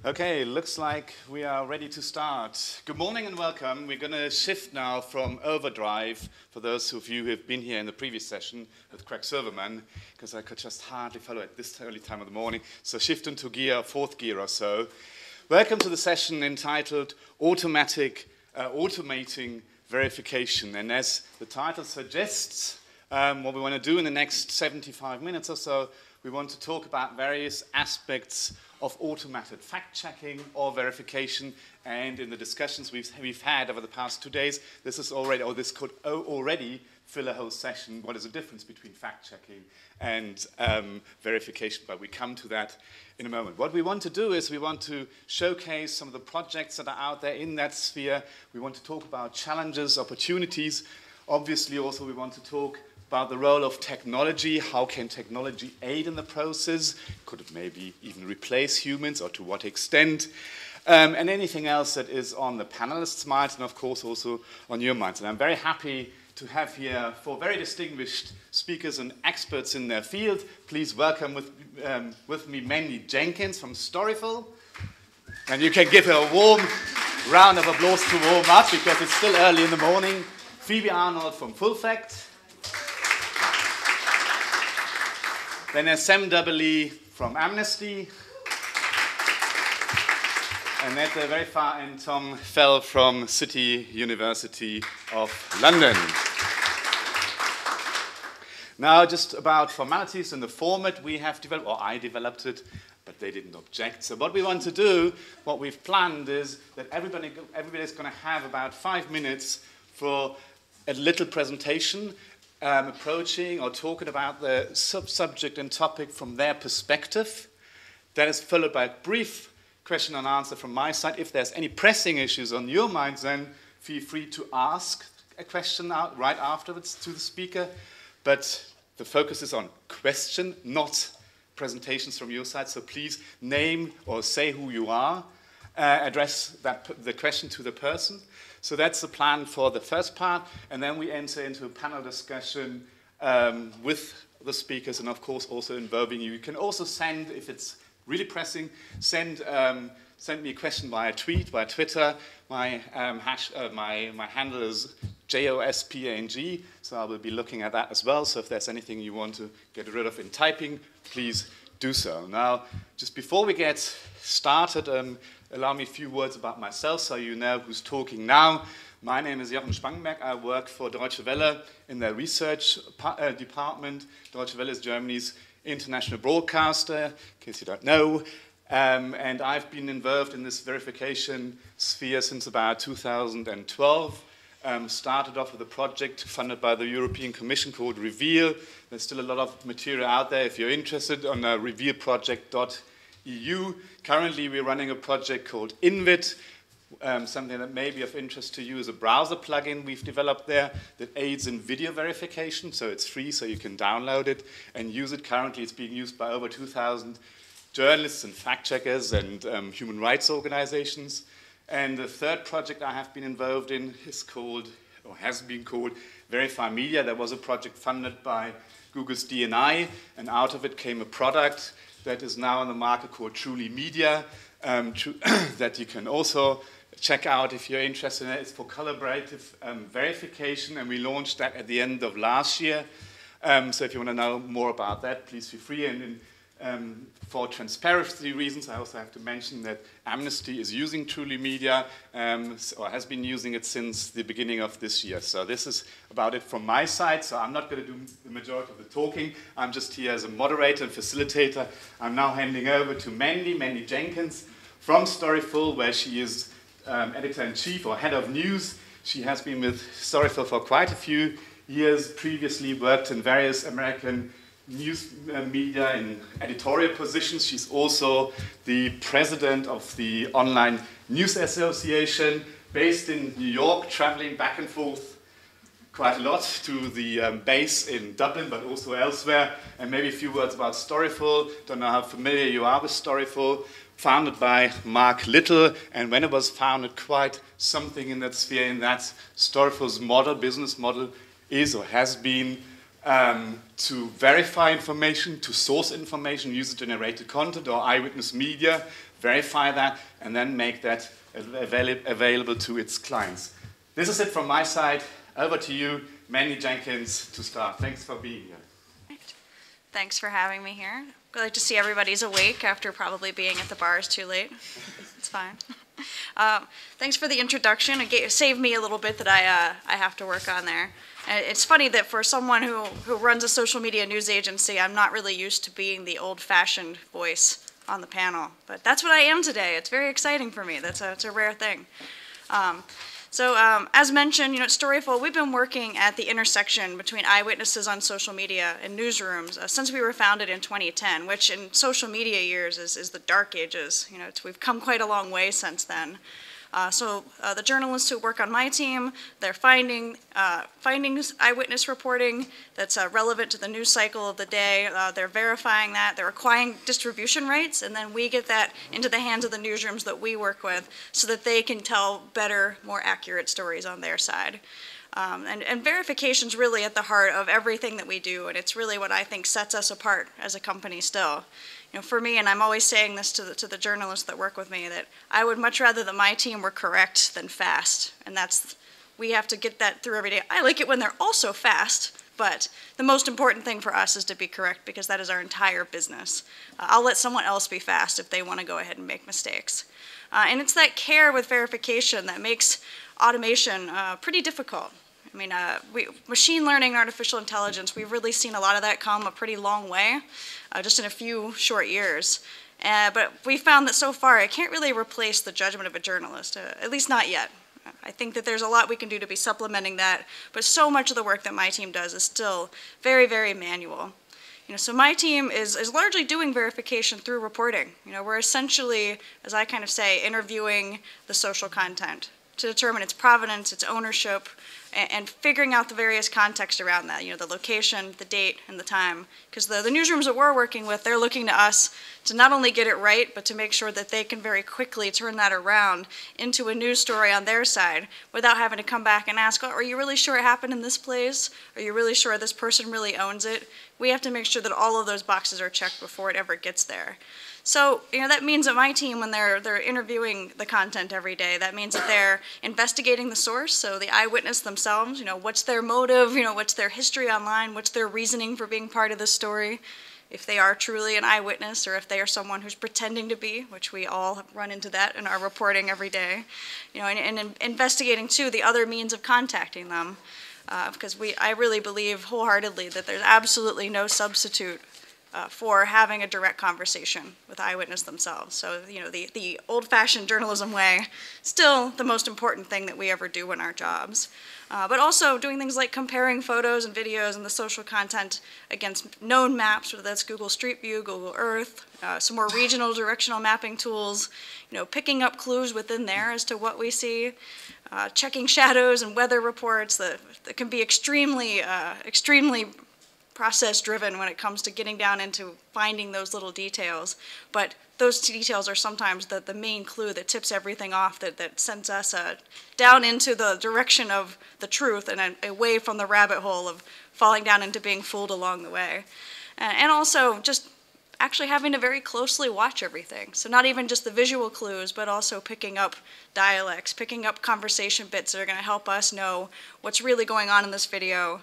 Okay, looks like we are ready to start. Good morning and welcome. We're going to shift now from overdrive, for those of you who have been here in the previous session with Craig Silverman, because I could just hardly follow at this early time of the morning, so shift into gear, fourth gear or so. Welcome to the session entitled Automating Verification. And as the title suggests, what we want to do in the next 75 minutes or so, we want to talk about various aspects of automated fact-checking or verification, and in the discussions we've had over the past 2 days, this could already fill a whole session. What is the difference between fact-checking and verification? But we come to that in a moment. What we want to do is we want to showcase some of the projects that are out there in that sphere. We want to talk about challenges, opportunities. Obviously, also we want to talk about the role of technology. How can technology aid in the process? Could it maybe even replace humans, or to what extent? And anything else that is on the panelists' minds, and of course also on your minds. And I'm very happy to have here 4 very distinguished speakers and experts in their field. Please welcome with me Mandy Jenkins from Storyful. And you can give her a warm round of applause to warm up, because it's still early in the morning. Phoebe Arnold from Full Fact. Then there's Sam Dubberley from Amnesty. And at the very far end, Tom Felle from City University of London. Now, just about formalities and the format we have developed, or I developed it, but they didn't object. So what we want to do, what we've planned is that everybody's going to have about 5 minutes for a little presentation, approaching or talking about the subject and topic from their perspective. That is followed by a brief question and answer from my side. If there's any pressing issues on your minds, then feel free to ask a question out right afterwards to the speaker. But the focus is on question, not presentations from your side. So please name or say who you are, address the question to the person. So that's the plan for the first part, and then we enter into a panel discussion with the speakers, and of course also involving you. You can also send, if it's really pressing, send me a question via tweet, via Twitter. My handle is JOSPANG, so I will be looking at that as well. So if there's anything you want to get rid of in typing, please do so. Now, just before we get started, allow me a few words about myself so you know who's talking now. My name is Jochen Spangenberg. I work for Deutsche Welle in their research department. Deutsche Welle is Germany's international broadcaster, in case you don't know. And I've been involved in this verification sphere since about 2012. Started off with a project funded by the European Commission called Reveal. There's still a lot of material out there if you're interested on revealproject.eu. Currently, we're running a project called Invit. Something that may be of interest to you is a browser plugin we've developed there that aids in video verification. So it's free, so you can download it and use it. Currently, it's being used by over 2,000 journalists and fact-checkers and human rights organizations. And the third project I have been involved in is called, or has been called, Verify Media. That was a project funded by Google's DNI, and out of it came a product that is now on the market called Truly Media, that you can also check out if you're interested in it. It's for collaborative verification, and we launched that at the end of last year. So if you want to know more about that, please feel free. And for transparency reasons, I also have to mention that Amnesty is using Truly Media, or has been using it since the beginning of this year. So this is about it from my side. So I'm not going to do the majority of the talking. I'm just here as a moderator and facilitator. I'm now handing over to Mandy Jenkins from Storyful, where she is editor-in-chief or head of news. She has been with Storyful for quite a few years, previously worked in various American news media in editorial positions. She's also the president of the Online News Association, based in New York, traveling back and forth quite a lot to the base in Dublin, but also elsewhere. And maybe a few words about Storyful. Don't know how familiar you are with Storyful. Founded by Mark Little, and when it was founded, quite something in that sphere, in that Storyful's business model is or has been to verify information, to source information, user-generated content or eyewitness media verify that, and then make that available to its clients. This is it from my side. Over to you, Mandy Jenkins, to start. Thanks for being here. Thanks for having me here. Glad to see everybody's awake after probably being at the bars too late. It's fine. Thanks for the introduction. It saved me a little bit that I have to work on there. It's funny that for someone who runs a social media news agency, I'm not really used to being the old-fashioned voice on the panel. But that's what I am today. It's very exciting for me. It's a rare thing. As mentioned, at Storyful, we've been working at the intersection between eyewitnesses on social media and newsrooms since we were founded in 2010, which in social media years is the dark ages. We've come quite a long way since then. The journalists who work on my team, they're finding eyewitness reporting that's relevant to the news cycle of the day. They're verifying that. They're acquiring distribution rights, and then we get that into the hands of the newsrooms that we work with so that they can tell better, more accurate stories on their side. And verification's really at the heart of everything that we do, and it's really what I think sets us apart as a company still. For me, and I'm always saying this to the journalists that work with me, that I would much rather that my team were correct than fast, and we have to get that through every day. I like it when they're also fast, but the most important thing for us is to be correct because that is our entire business. I'll let someone else be fast if they want to go ahead and make mistakes. And it's that care with verification that makes automation pretty difficult. I mean, machine learning and artificial intelligence, we've really seen a lot of that come a pretty long way, just in a few short years. But we found that so far it can't really replace the judgment of a journalist, at least not yet. I think that there's a lot we can do to be supplementing that, but so much of the work that my team does is still very, very manual. So my team is largely doing verification through reporting. We're essentially, as I kind of say, interviewing the social content to determine its provenance, its ownership, and figuring out the various context around that, the location, the date, and the time. Because the newsrooms that we're working with, they're looking to us to not only get it right, but to make sure that they can very quickly turn that around into a news story on their side without having to come back and ask, are you really sure it happened in this place? Are you really sure this person really owns it? We have to make sure that all of those boxes are checked before it ever gets there. So, that means that my team, when they're interviewing the content every day, that means that they're investigating the source, so the eyewitness themselves, what's their motive, what's their history online, what's their reasoning for being part of this story, if they are truly an eyewitness or if they are someone who's pretending to be, which we all run into that in our reporting every day, and investigating, too, the other means of contacting them, because I really believe wholeheartedly that there's absolutely no substitute for having a direct conversation with eyewitness themselves. So, the old-fashioned journalism way, still the most important thing that we ever do in our jobs. But also doing things like comparing photos and videos and the social content against known maps, whether that's Google Street View, Google Earth, some more regional directional mapping tools, picking up clues within there as to what we see, checking shadows and weather reports that can be extremely process-driven when it comes to getting down into finding those little details. But those details are sometimes the main clue that tips everything off, that sends us down into the direction of the truth and away from the rabbit hole of falling down into being fooled along the way. And also just actually having to very closely watch everything. So not even just the visual clues, but also picking up dialects, picking up conversation bits that are going to help us know what's really going on in this video,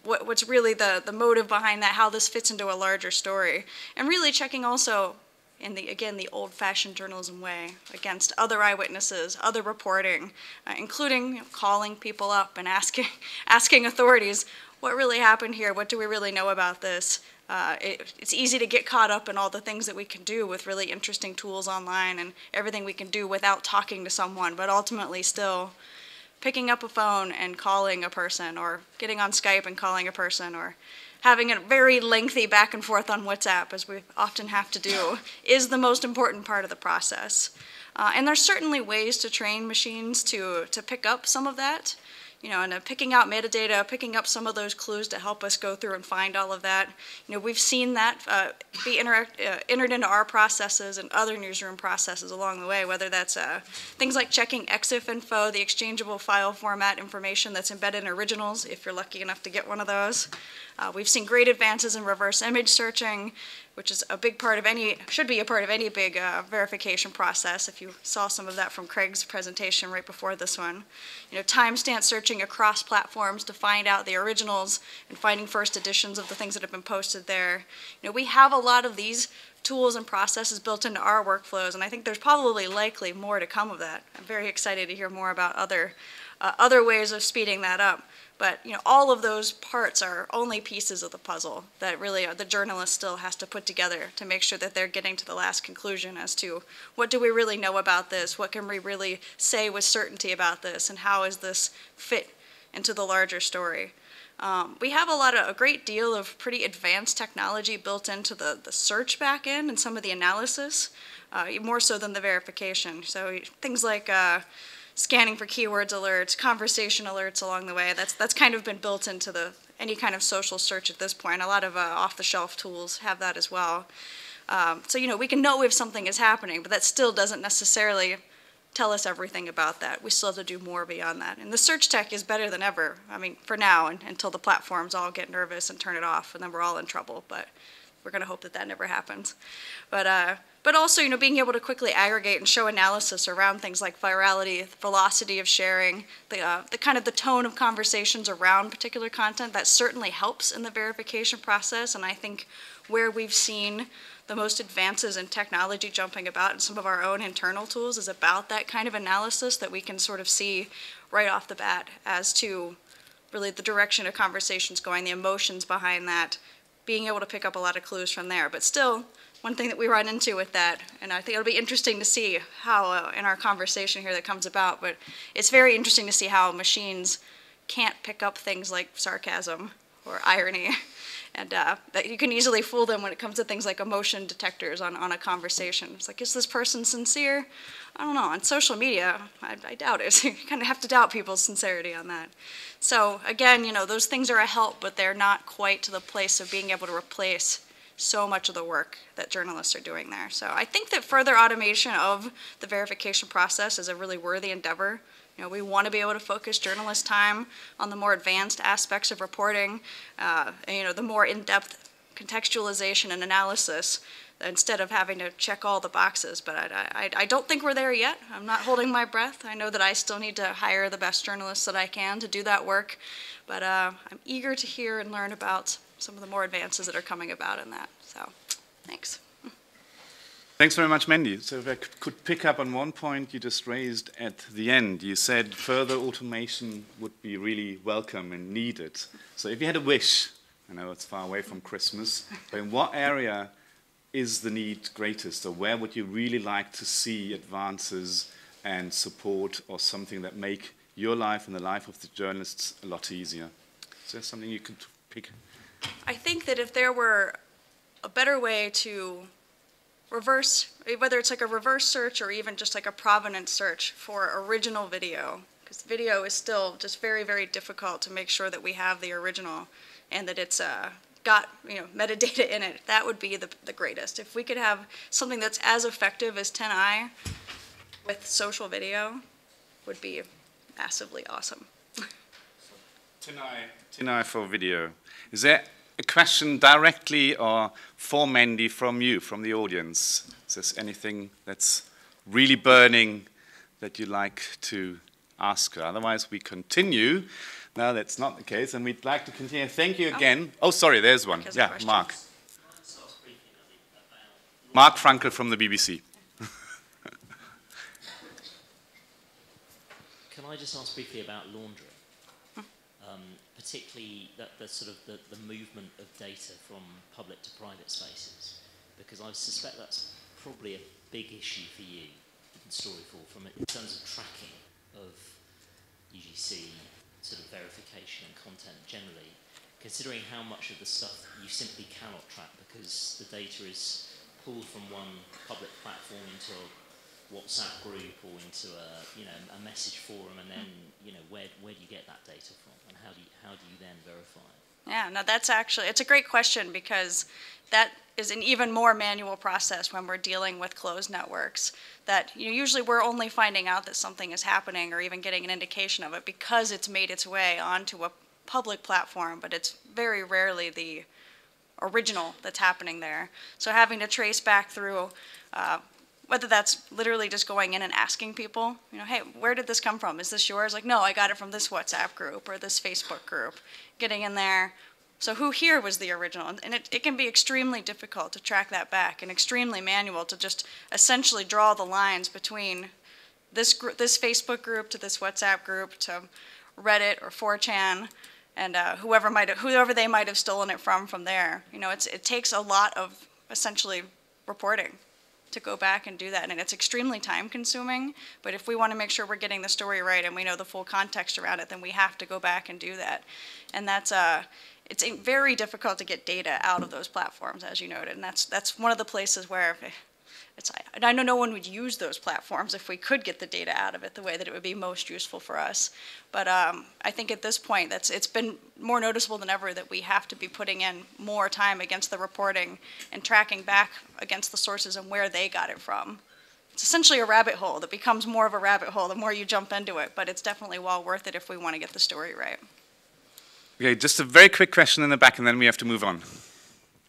what's really the motive behind that, how this fits into a larger story, and really checking also in the old-fashioned journalism way against other eyewitnesses, other reporting, including calling people up and asking authorities, what really happened here? What do we really know about this? It's easy to get caught up in all the things that we can do with really interesting tools online and everything we can do without talking to someone, but ultimately still picking up a phone and calling a person, or getting on Skype and calling a person, or having a very lengthy back and forth on WhatsApp, as we often have to do, is the most important part of the process. And there's certainly ways to train machines to pick up some of that, and picking out metadata, picking up some of those clues to help us go through and find all of that. We've seen that be entered into our processes and other newsroom processes along the way, whether that's things like checking EXIF info, the exchangeable file format information that's embedded in originals, if you're lucky enough to get one of those. We've seen great advances in reverse image searching, which is a big part of should be a part of any big verification process, if you saw some of that from Craig's presentation right before this one. Timestamp searching across platforms to find out the originals and finding first editions of the things that have been posted there. We have a lot of these tools and processes built into our workflows, and I think there's probably likely more to come of that. I'm very excited to hear more about other ways of speeding that up. But all of those parts are only pieces of the puzzle that really the journalist still has to put together to make sure that they're getting to the last conclusion as to what do we really know about this, what can we really say with certainty about this, and how is this fit into the larger story. We have a great deal of pretty advanced technology built into the search backend and some of the analysis, more so than the verification. So things like scanning for keywords alerts, conversation alerts along the way. That's kind of been built into any kind of social search at this point. A lot of off-the-shelf tools have that as well. So we can know if something is happening, but that still doesn't necessarily tell us everything about that. We still have to do more beyond that. And the search tech is better than ever. I mean, for now, until the platforms all get nervous and turn it off, and then we're all in trouble. But we're going to hope that never happens. But also, being able to quickly aggregate and show analysis around things like virality, velocity of sharing, the kind of the tone of conversations around particular content, that certainly helps in the verification process. And I think where we've seen the most advances in technology jumping about in some of our own internal tools is about that kind of analysis that we can sort of see right off the bat as to really the direction of conversations going, the emotions behind that, being able to pick up a lot of clues from there. But still, one thing that we run into with that, and I think it'll be interesting to see how in our conversation here that comes about, but it's very interesting to see how machines can't pick up things like sarcasm or irony, and that you can easily fool them when it comes to things like emotion detectors on a conversation. It's like, is this person sincere? I don't know. On social media, I doubt it. You kind of have to doubt people's sincerity on that. So again, those things are a help, but they're not quite to the place of being able to replace so much of the work that journalists are doing there. So I think that further automation of the verification process is a really worthy endeavor. We want to be able to focus journalist time on the more advanced aspects of reporting, and, the more in-depth contextualization and analysis, instead of having to check all the boxes. But I don't think we're there yet. I'm not holding my breath. I know that I still need to hire the best journalists that I can to do that work. But I'm eager to hear and learn about some of the more advances that are coming about in that. So, thanks. Thanks very much, Mandy. So if I could pick up on one point you just raised at the end. You said further automation would be really welcome and needed. So if you had a wish, I know it's far away from Christmas, but in what area is the need greatest, or where would you really like to see advances and support, or something that make your life and the life of the journalists a lot easier? Is there something you could pick? I think that if there were a better way to reverse, whether it's like a reverse search or even just like a provenance search for original video, because video is still just very, very difficult to make sure that we have the original and that it's got metadata in it, that would be the greatest. If we could have something that's as effective as 10i with social video, would be massively awesome. 10i for video. Is there a question directly or for Mandy from you, from the audience? Is there anything that's really burning that you'd like to ask her? Otherwise, we continue. No, that's not the case, and we'd like to continue. Thank you again. Oh, sorry, there's one. Yeah, Mark. Mark Frankel from the BBC. Can I just ask briefly about laundering? Particularly the movement of data from public to private spaces, because I suspect that's probably a big issue for you in Storyful in terms of tracking of UGC sort of verification and content generally, considering how much of the stuff you simply cannot track because the data is pulled from one public platform into a WhatsApp group or into a message forum, and then where do you get that data from, and how do you then verify it? Yeah, no, it's a great question, because that is an even more manual process when we're dealing with closed networks. That usually we're only finding out that something is happening or even getting an indication of it because it's made its way onto a public platform, but it's very rarely the original that's happening there. So having to trace back through, whether that's literally just going in and asking people, you know, hey, where did this come from? Is this yours? Like, no, I got it from this WhatsApp group or this Facebook group. Getting in there. So who here was the original? And it can be extremely difficult to track that back and extremely manual to just essentially draw the lines between this Facebook group to this WhatsApp group to Reddit or 4chan and whoever they might have stolen it from there. You know, it takes a lot of essentially reporting to go back and do that, and it's extremely time consuming, but if we want to make sure we're getting the story right and we know the full context around it, then we have to go back and do that. And that's it's very difficult to get data out of those platforms, as you noted, and that's one of the places where I know no one would use those platforms if we could get the data out of it the way that it would be most useful for us. But I think at this point, it's been more noticeable than ever that we have to be putting in more time against the reporting and tracking back against the sources and where they got it from. It's essentially a rabbit hole that becomes more of a rabbit hole the more you jump into it, but it's definitely well worth it if we want to get the story right. Okay, just a very quick question in the back, and then we have to move on.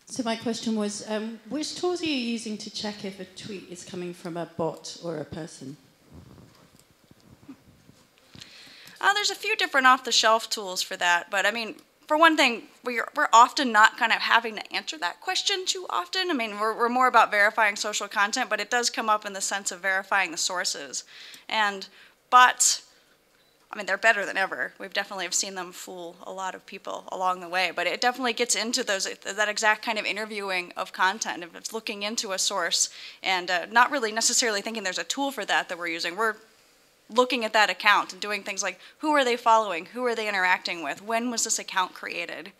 So my question was, which tools are you using to check if a tweet is coming from a bot or a person? There's a few different off-the-shelf tools for that, but I mean, for one thing, we're often not kind of having to answer that question too often. I mean, we're more about verifying social content, but it does come up in the sense of verifying the sources. But I mean, they're better than ever. We've definitely have seen them fool a lot of people along the way, but it definitely gets into that exact kind of interviewing of content, of it's looking into a source and not really necessarily thinking there's a tool for that we're using. We're looking at that account and doing things like, who are they following? Who are they interacting with? When was this account created?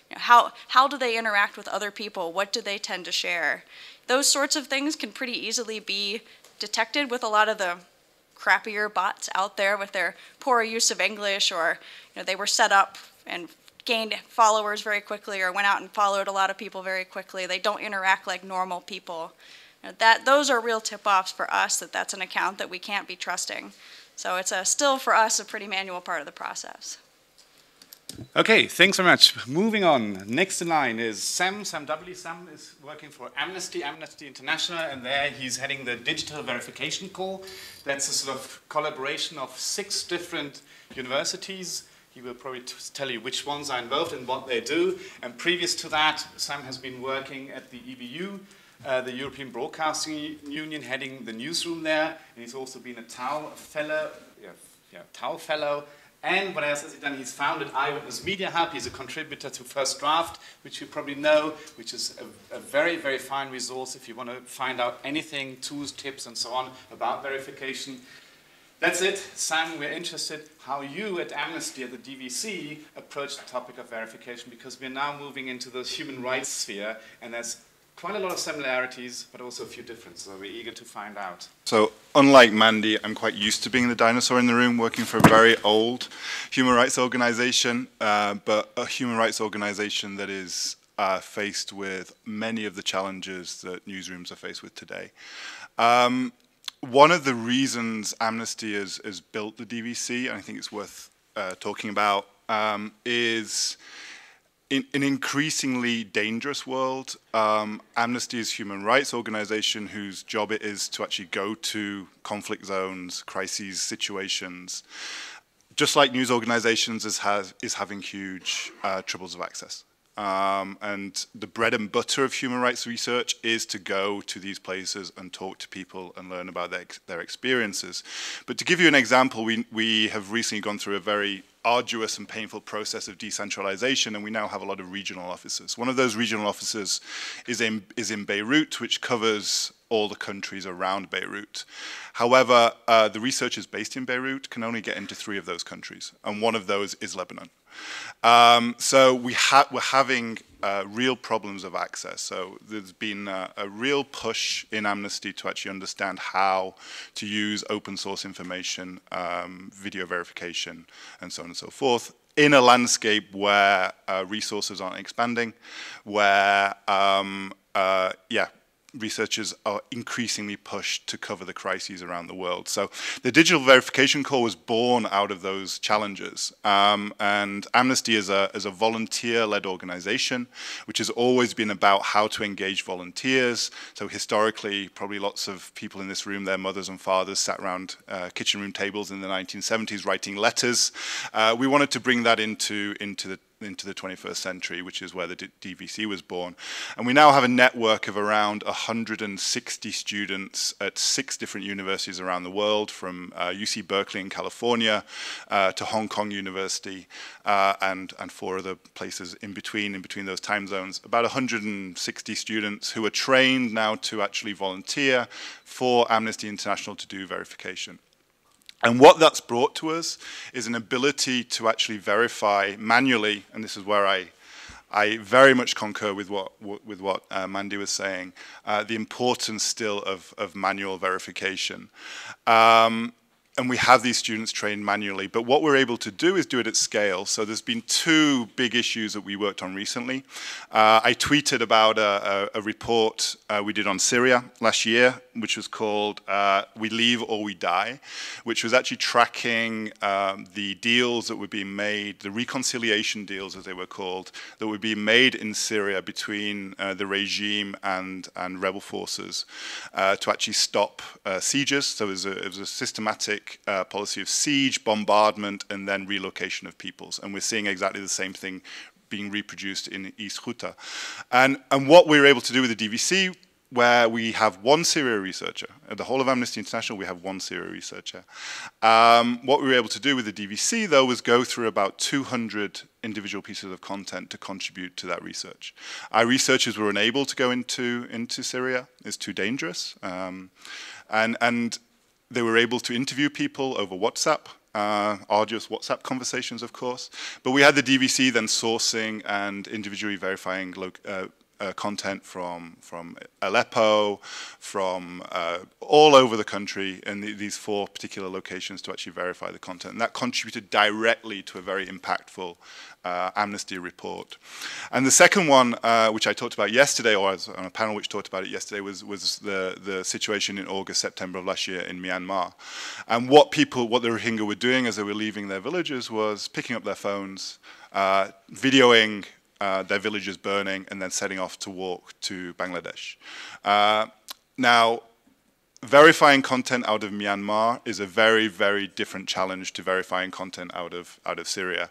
You know, how do they interact with other people? What do they tend to share? Those sorts of things can pretty easily be detected with a lot of the crappier bots out there with their poor use of English, or they were set up and gained followers very quickly or went out and followed a lot of people very quickly. They don't interact like normal people. Those are real tip-offs for us that's an account that we can't be trusting. So it's still for us a pretty manual part of the process. Okay, thanks very much. Moving on. Next in line is Sam Dubberley. Sam is working for Amnesty International, and there he's heading the digital verification call. That's a sort of collaboration of 6 different universities. He will probably tell you which ones are involved and what they do. And previous to that, Sam has been working at the EBU, the European Broadcasting Union, heading the newsroom there. And he's also been a TAU fellow. TAU fellow. And what else has he done? He's founded Eyewitness Media Hub. He's a contributor to First Draft, which you probably know, which is a very, very fine resource if you want to find out anything, tools, tips, and so on about verification. That's it. Sam, we're interested how you at Amnesty, at the DVC, approach the topic of verification, because we're now moving into the human rights sphere, and there's quite a lot of similarities, but also a few differences, so we're eager to find out. So, unlike Mandy, I'm quite used to being the dinosaur in the room, working for a very old human rights organization, but a human rights organization that is faced with many of the challenges that newsrooms are faced with today. One of the reasons Amnesty has built the DVC, and I think it's worth talking about, is in an increasingly dangerous world. Amnesty is a human rights organization whose job it is to actually go to conflict zones, crises situations, just like news organizations is having huge troubles of access. And the bread and butter of human rights research is to go to these places and talk to people and learn about their experiences. But to give you an example, we have recently gone through a very arduous and painful process of decentralization, and we now have a lot of regional offices. One of those regional offices is in Beirut, which covers all the countries around Beirut. However, the researchers based in Beirut can only get into 3 of those countries, and one of those is Lebanon. So we're having real problems of access. So there's been a real push in Amnesty to actually understand how to use open source information, video verification, and so on and so forth, in a landscape where resources aren't expanding, where researchers are increasingly pushed to cover the crises around the world. So the Digital Verification Corps was born out of those challenges. And Amnesty is a volunteer-led organization, which has always been about how to engage volunteers. So historically, probably lots of people in this room, their mothers and fathers sat around kitchen room tables in the 1970s writing letters. We wanted to bring that into the 21st century, which is where the DVC was born. And we now have a network of around 160 students at 6 different universities around the world, from UC Berkeley in California to Hong Kong University and 4 other places in between those time zones. About 160 students who are trained now to actually volunteer for Amnesty International to do verification. And what that's brought to us is an ability to actually verify manually, and this is where I very much concur with what Mandy was saying, the importance still of manual verification. And we have these students trained manually, but what we're able to do is do it at scale. So there's been 2 big issues that we worked on recently. I tweeted about a report we did on Syria last year, which was called We Leave or We Die, which was actually tracking the deals that were being made, the reconciliation deals as they were called, that were being made in Syria between the regime and rebel forces to actually stop sieges. So it was a systematic policy of siege, bombardment, and then relocation of peoples. And we're seeing exactly the same thing being reproduced in East Ghouta. And what we're able to do with the DVC, where we have 1 Syria researcher, at the whole of Amnesty International we have 1 Syria researcher. What we were able to do with the DVC, though, was go through about 200 individual pieces of content to contribute to that research. Our researchers were unable to go into Syria. It's too dangerous. And they were able to interview people over WhatsApp, arduous WhatsApp conversations, of course. But we had the DVC then sourcing and individually verifying content from Aleppo, from all over the country in these 4 particular locations to actually verify the content. And that contributed directly to a very impactful Amnesty report. And the second one, which I talked about yesterday, or I was on a panel which talked about it yesterday, was the situation in August, September of last year in Myanmar. And what the Rohingya were doing as they were leaving their villages was picking up their phones, videoing their villages burning, and then setting off to walk to Bangladesh. Now, verifying content out of Myanmar is a very, very different challenge to verifying content out of Syria.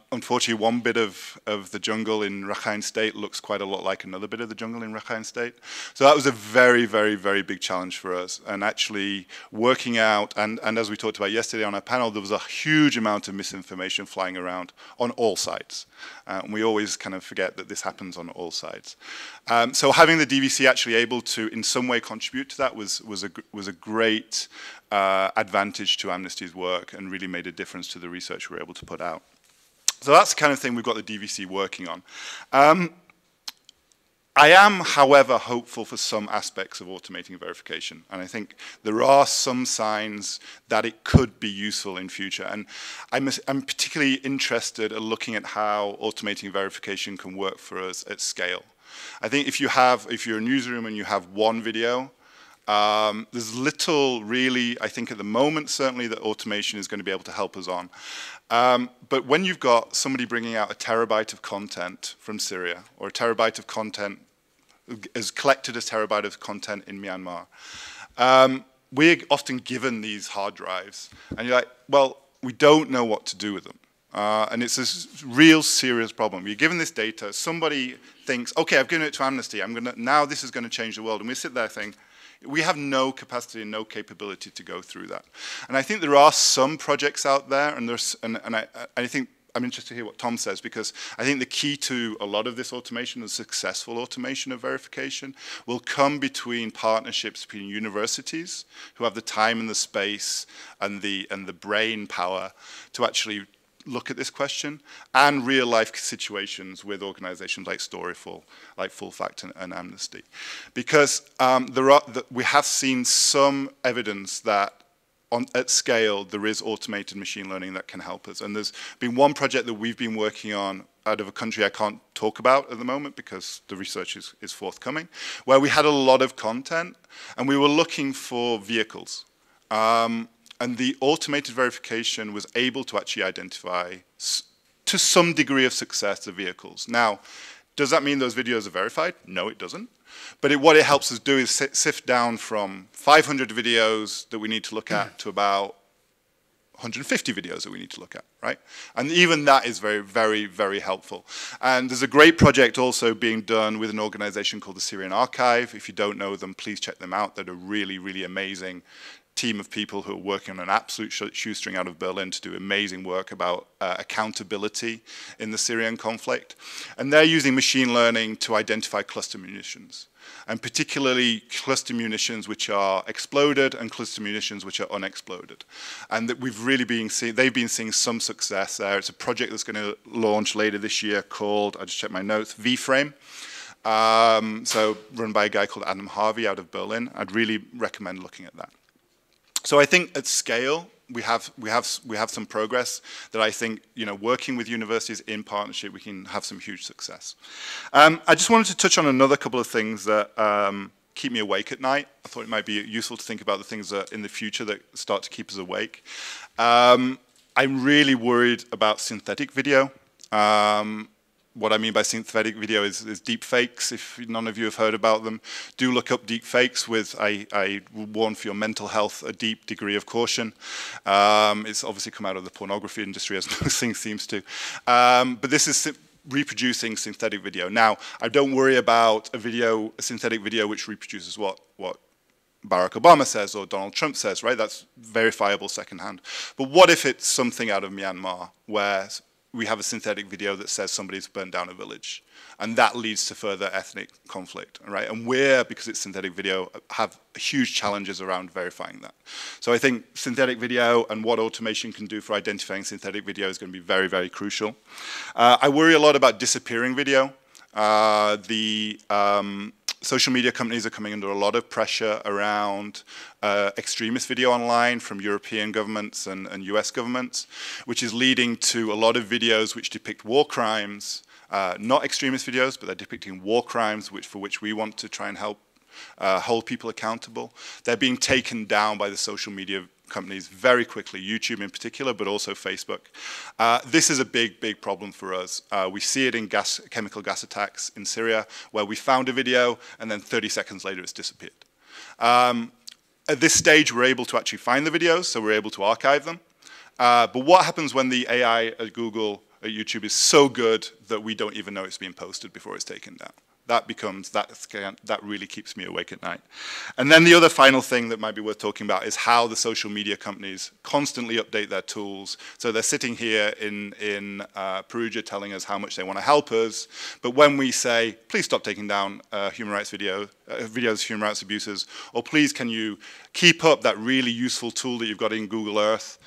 Unfortunately, one bit of the jungle in Rakhine State looks quite a lot like another bit of the jungle in Rakhine State. So that was a very, very, very big challenge for us. And actually working out, and as we talked about yesterday on our panel, there was a huge amount of misinformation flying around on all sides. And we always kind of forget that this happens on all sides. So having the DVC actually able to in some way contribute to that was a great advantage to Amnesty's work and really made a difference to the research we were able to put out. So that's the kind of thing we've got the DVC working on. I am, however, hopeful for some aspects of automating verification, and I think there are some signs that it could be useful in future. And I'm particularly interested in looking at how automating verification can work for us at scale. I think if you're a newsroom and you have 1 video, there's little really, I think at the moment, certainly, that automation is going to be able to help us on. But when you've got somebody bringing out a terabyte of content from Syria, or a terabyte of content, has collected a terabyte of content in Myanmar, we're often given these hard drives, and you're like, well, we don't know what to do with them. And it's a real serious problem. You're given this data, somebody thinks, okay, I've given it to Amnesty, now this is going to change the world. And we sit there thinking, we have no capacity and no capability to go through that. And I think there are some projects out there, and I think I'm interested to hear what Tom says, because I think the key to a lot of this automation, the successful automation of verification, will come between partnerships between universities who have the time and the space and the brain power to actually look at this question, and real-life situations with organizations like Storyful, like Full Fact and Amnesty. Because we have seen some evidence that at scale, there is automated machine learning that can help us. And there's been one project that we've been working on out of a country I can't talk about at the moment because the research is forthcoming, where we had a lot of content and we were looking for vehicles. And the automated verification was able to actually identify, to some degree of success, the vehicles. Now, does that mean those videos are verified? No, it doesn't. But what it helps us do is sift down from 500 videos that we need to look at to about 150 videos that we need to look at, right? And even that is very, very, very helpful. And there's a great project also being done with an organization called the Syrian Archive. If you don't know them, please check them out. They're a really, really amazing team of people who are working on an absolute shoestring out of Berlin to do amazing work about accountability in the Syrian conflict. And they're using machine learning to identify cluster munitions, and particularly cluster munitions which are exploded and cluster munitions which are unexploded. And that we've really been seeing, they've been seeing some success there. It's a project that's going to launch later this year called, I just checked my notes, V-Frame. So run by a guy called Adam Harvey out of Berlin. I'd really recommend looking at that. So I think at scale, we have some progress that I think, working with universities in partnership, we can have some huge success. I just wanted to touch on another couple of things that keep me awake at night. I thought it might be useful to think about the things that in the future that start to keep us awake. I'm really worried about synthetic video. What I mean by synthetic video is deep fakes. If none of you have heard about them, do look up deep fakes with, I warn for your mental health, a deep degree of caution. It's obviously come out of the pornography industry, as most things seems to. But this is reproducing synthetic video. Now, I don't worry about a synthetic video which reproduces what Barack Obama says or Donald Trump says, right? That's verifiable secondhand. But what if it's something out of Myanmar where we have a synthetic video that says somebody's burned down a village, and that leads to further ethnic conflict, right? And because it's synthetic video, have huge challenges around verifying that. So I think synthetic video and what automation can do for identifying synthetic video is going to be very, very crucial. I worry a lot about disappearing video. Social media companies are coming under a lot of pressure around extremist video online from European governments and US governments, which is leading to a lot of videos which depict war crimes, not extremist videos, but they're depicting war crimes for which we want to try and help hold people accountable. They're being taken down by the social media companies very quickly, YouTube in particular, but also Facebook. This is a big, big problem for us. We see it in chemical gas attacks in Syria, where we found a video and then 30 seconds later it's disappeared. At this stage, we're able to actually find the videos, so we're able to archive them. But what happens when the AI at Google, at YouTube is so good that we don't even know it's being posted before it's taken down? That really keeps me awake at night. And then the other final thing that might be worth talking about is how the social media companies constantly update their tools. So they're sitting here in Perugia telling us how much they want to help us, but when we say, please stop taking down human rights videos of human rights abuses, or please can you keep up that really useful tool that you've got in Google Earth,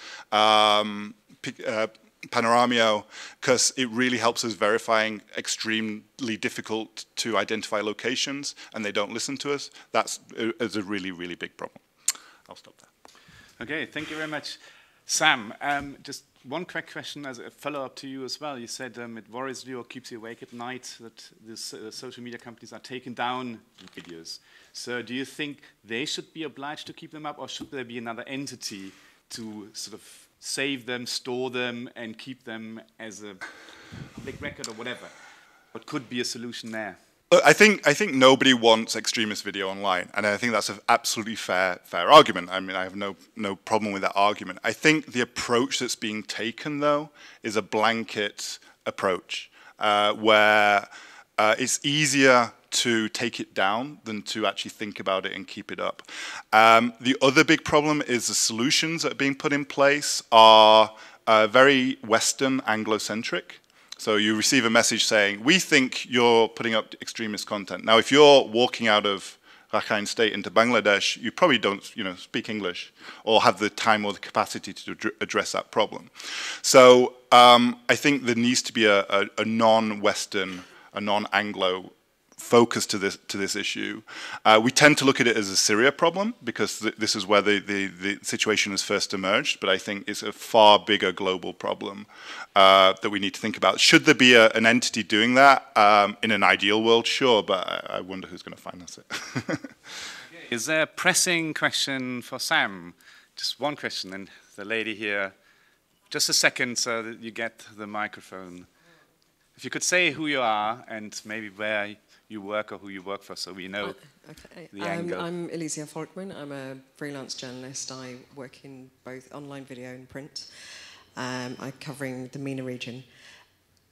Panoramio, because it really helps us verifying extremely difficult to identify locations, and they don't listen to us. That's a really, really big problem. I'll stop there. Okay, thank you very much. Sam, just one quick question as a follow-up to you as well. You said it worries you or keeps you awake at night that the social media companies are taking down videos. So do you think they should be obliged to keep them up, or should there be another entity to sort of save them, store them, and keep them as a public record or whatever? What could be a solution there? I think nobody wants extremist video online, and I think that's an absolutely fair argument. I mean, I have no problem with that argument. I think the approach that's being taken, though, is a blanket approach where it's easier to take it down than to actually think about it and keep it up. The other big problem is the solutions that are being put in place are very Western, Anglo-centric. So you receive a message saying, we think you're putting up extremist content. Now, if you're walking out of Rakhine State into Bangladesh, you probably don't speak English or have the time or the capacity to address that problem. So I think there needs to be a non-Western, a non-Anglo focus to this issue. We tend to look at it as a Syria problem because this is where the situation has first emerged, but I think it's a far bigger global problem that we need to think about. Should there be an entity doing that? In an ideal world, sure, but I wonder who's going to finance it. Is there a pressing question for Sam? Just one question, and the lady here. Just a second so that you get the microphone. If you could say who you are and maybe where you work or who you work for so we know the angle. I'm Elysia Folkman. I'm a freelance journalist. I work in both online video and print. I'm covering the MENA region.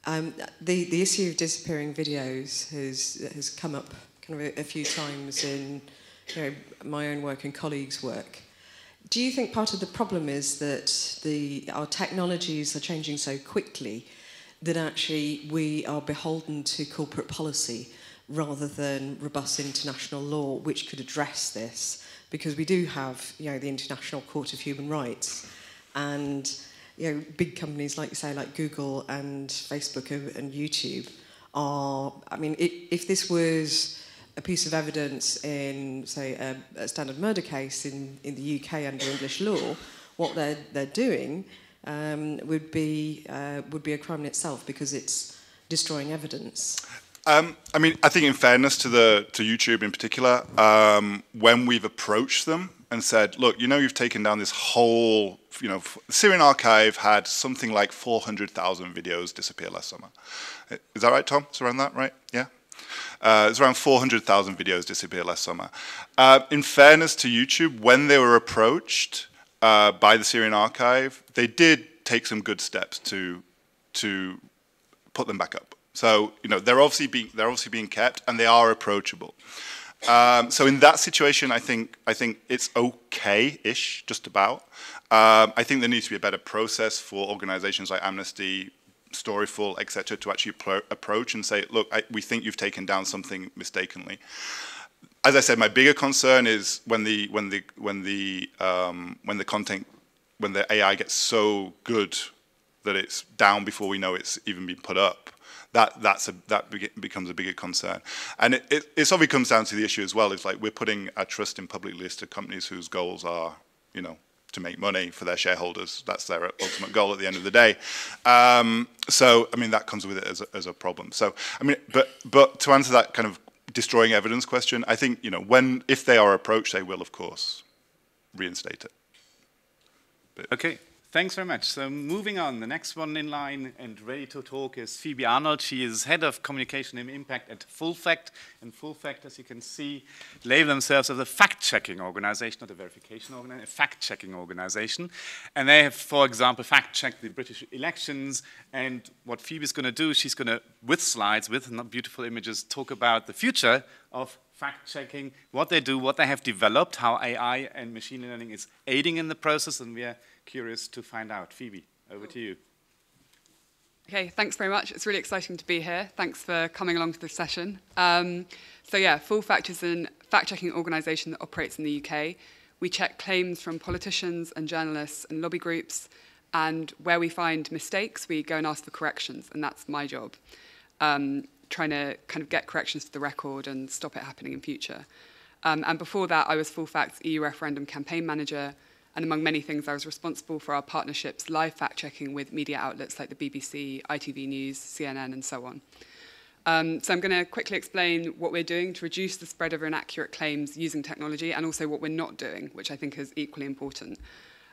The issue of disappearing videos has come up kind of a few times in my own work and colleagues' work. Do you think part of the problem is that our technologies are changing so quickly that actually we are beholden to corporate policy rather than robust international law which could address this? Because we do have, the International Court of Human Rights, and big companies like Google and Facebook and YouTube are. I mean, if this was a piece of evidence in, say, a standard murder case in the UK under English law, what they're doing would be a crime in itself because it's destroying evidence. I mean, I think in fairness to YouTube in particular, when we've approached them and said, look, you've taken down this whole, the Syrian archive had something like 400,000 videos disappear last summer. Is that right, Tom? It's around that, right? Yeah? It's around 400,000 videos disappear last summer. In fairness to YouTube, when they were approached by the Syrian archive, they did take some good steps to put them back up. So they're obviously being kept, and they are approachable. So in that situation, I think it's okay-ish, just about. I think there needs to be a better process for organisations like Amnesty, Storyful, etc., to actually approach and say, look, we think you've taken down something mistakenly. As I said, my bigger concern is when the AI gets so good that it's down before we know it's even been put up. That becomes a bigger concern, and it obviously comes down to the issue as well. It's like we're putting our trust in publicly listed companies whose goals are, to make money for their shareholders. That's their ultimate goal at the end of the day. So I mean that comes with it as a problem. So I mean, but to answer that kind of destroying evidence question, I think if they are approached, they will of course reinstate it. Okay. Thanks very much. So moving on, the next one in line and ready to talk is Phoebe Arnold. She is Head of Communication and Impact at Full Fact. And Full Fact, as you can see, label themselves as a fact-checking organization, not a verification organization, a fact-checking organization. And they have, for example, fact-checked the British elections. And what Phoebe's going to do, she's going to, with slides, with beautiful images, talk about the future of fact-checking, what they do, what they have developed, how AI and machine learning is aiding in the process, and we are curious to find out. Phoebe, over to you. Okay, thanks very much. It's really exciting to be here. Thanks for coming along to this session. So yeah, Full Fact is a fact-checking organisation that operates in the UK. We check claims from politicians and journalists and lobby groups, and where we find mistakes, we go and ask for corrections, and that's my job, trying to kind of get corrections to the record and stop it happening in future. And before that, I was Full Fact's EU referendum campaign manager, and among many things, I was responsible for our partnerships live fact-checking with media outlets like the BBC, ITV News, CNN, and so on. So I'm going to quickly explain what we're doing to reduce the spread of inaccurate claims using technology, and also what we're not doing, which I think is equally important.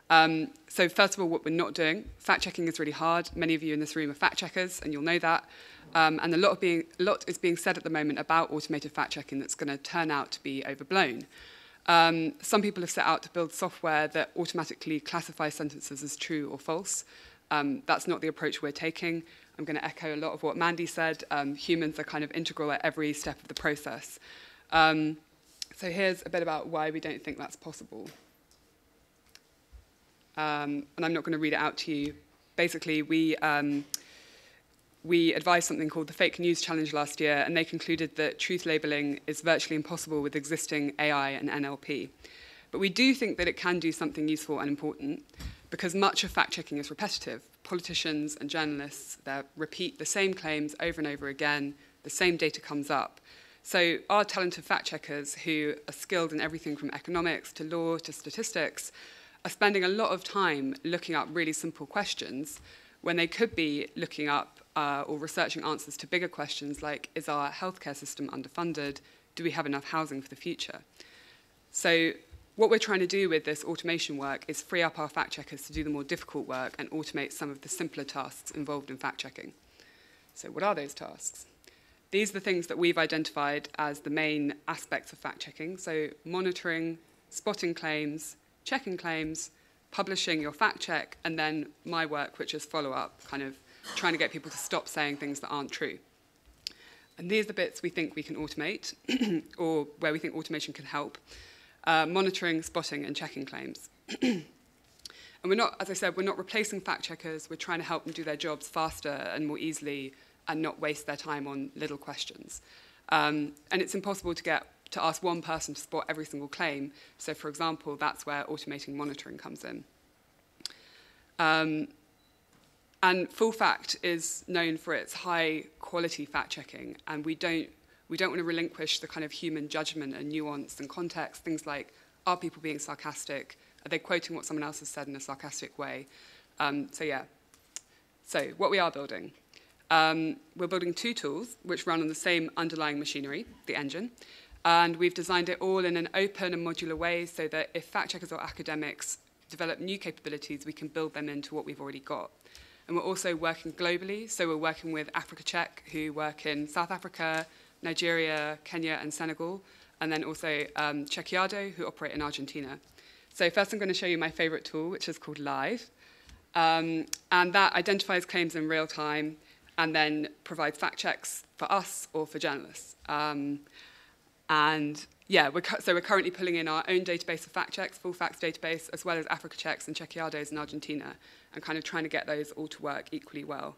So first of all, what we're not doing. Fact-checking is really hard. Many of you in this room are fact-checkers, and you'll know that. And a lot is being said at the moment about automated fact-checking that's going to turn out to be overblown. Some people have set out to build software that automatically classifies sentences as true or false. That's not the approach we're taking. I'm going to echo a lot of what Mandy said. Humans are kind of integral at every step of the process. So here's a bit about why we don't think that's possible. And I'm not going to read it out to you. Basically, we advised something called the Fake News Challenge last year, and they concluded that truth labeling is virtually impossible with existing AI and NLP. But we do think that it can do something useful and important, because much of fact-checking is repetitive. Politicians and journalists, they repeat the same claims over and over again, the same data comes up. So our talented fact checkers, who are skilled in everything from economics to law to statistics, are spending a lot of time looking up really simple questions when they could be looking up or researching answers to bigger questions like, is our healthcare system underfunded? Do we have enough housing for the future? So what we're trying to do with this automation work is free up our fact checkers to do the more difficult work and automate some of the simpler tasks involved in fact checking. So what are those tasks? These are the things that we've identified as the main aspects of fact checking. So monitoring, spotting claims, checking claims, publishing your fact check, and then my work, which is follow-up, kind of trying to get people to stop saying things that aren't true. And these are the bits we think we can automate, or where we think automation can help. Monitoring, spotting, and checking claims. And we're not, as I said, we're not replacing fact checkers. We're trying to help them do their jobs faster and more easily and not waste their time on little questions. And it's impossible to ask one person to spot every single claim. So, for example, that's where automating monitoring comes in. And Full Fact is known for its high-quality fact-checking, and we don't want to relinquish the kind of human judgment and nuance and context, things like, are people being sarcastic? Are they quoting what someone else has said in a sarcastic way? So what we are building. We're building two tools which run on the same underlying machinery, the engine, and we've designed it all in an open and modular way so that if fact-checkers or academics develop new capabilities, we can build them into what we've already got. And we're also working globally, so we're working with Africa Check, who work in South Africa, Nigeria, Kenya, and Senegal, and then also Chequeado, who operate in Argentina. So first I'm going to show you my favorite tool, which is called Live. And that identifies claims in real time and then provides fact checks for us or for journalists. So we're currently pulling in our own database of fact checks, Full Facts database, as well as Africa Checks and Chequeados in Argentina, and kind of trying to get those all to work equally well.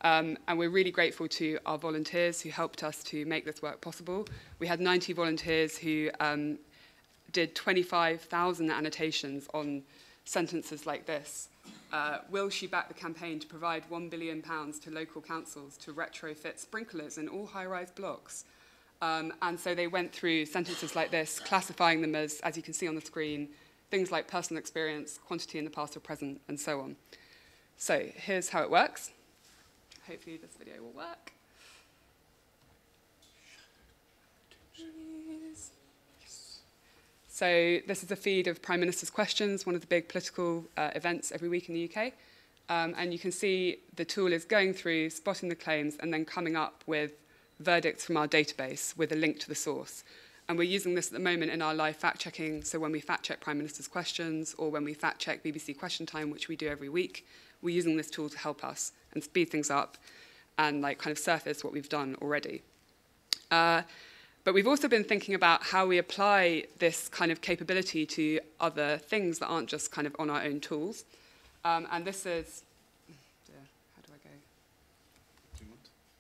And we're really grateful to our volunteers who helped us to make this work possible. We had 90 volunteers who did 25,000 annotations on sentences like this. Will she back the campaign to provide £1 billion to local councils to retrofit sprinklers in all high-rise blocks? And so they went through sentences like this, classifying them as you can see on the screen, things like personal experience, quantity in the past or present, and so on. So here's how it works. Hopefully this video will work. So this is a feed of Prime Minister's Questions, one of the big political events every week in the UK. And you can see the tool is going through, spotting the claims, and then coming up with verdicts from our database with a link to the source. And we're using this at the moment in our live fact-checking, so when we fact-check Prime Minister's Questions or when we fact-check BBC Question Time, which we do every week, we're using this tool to help us and speed things up and kind of surface what we've done already. But we've also been thinking about how we apply this kind of capability to other things that aren't just kind of on our own tools. And this is, how do I go? Do you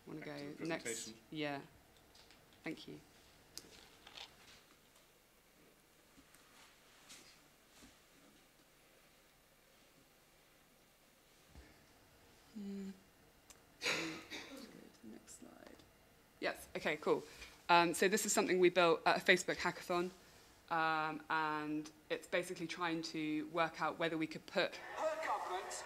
want to go next? Next? Yeah. Thank you. Next slide. Yes. Okay. Cool. So this is something we built at a Facebook hackathon, and it's basically trying to work out whether we could put. Her government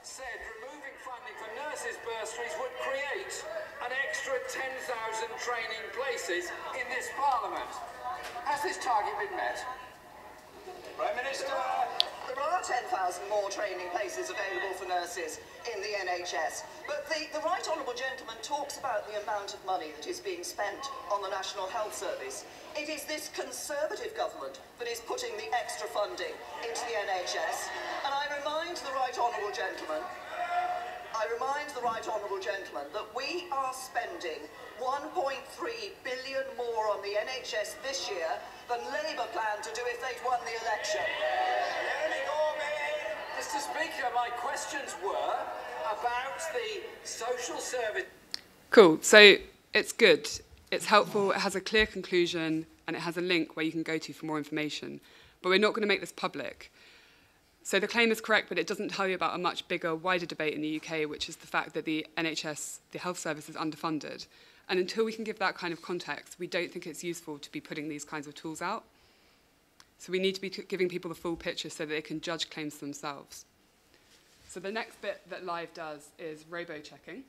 said removing funding for nurses' bursaries would create an extra 10,000 training places in this Parliament. Has this target been met? Prime Minister. There are 10,000 more training places available for nurses in the NHS. But the Right Honourable Gentleman talks about the amount of money that is being spent on the National Health Service. It is this Conservative government that is putting the extra funding into the NHS. And I remind the Right Honourable Gentleman that we are spending 1.3 billion more on the NHS this year than Labour planned to do if they'd won the election. Mr. Speaker, my questions were about the social service. Cool. So it's good. It's helpful. It has a clear conclusion, and it has a link where you can go to for more information. But we're not going to make this public. So the claim is correct, but it doesn't tell you about a much bigger, wider debate in the UK, which is the fact that the NHS, the health service, is underfunded. And until we can give that kind of context, we don't think it's useful to be putting these kinds of tools out. So we need to be giving people the full picture so that they can judge claims themselves. So the next bit that Live does is Robbo Checking,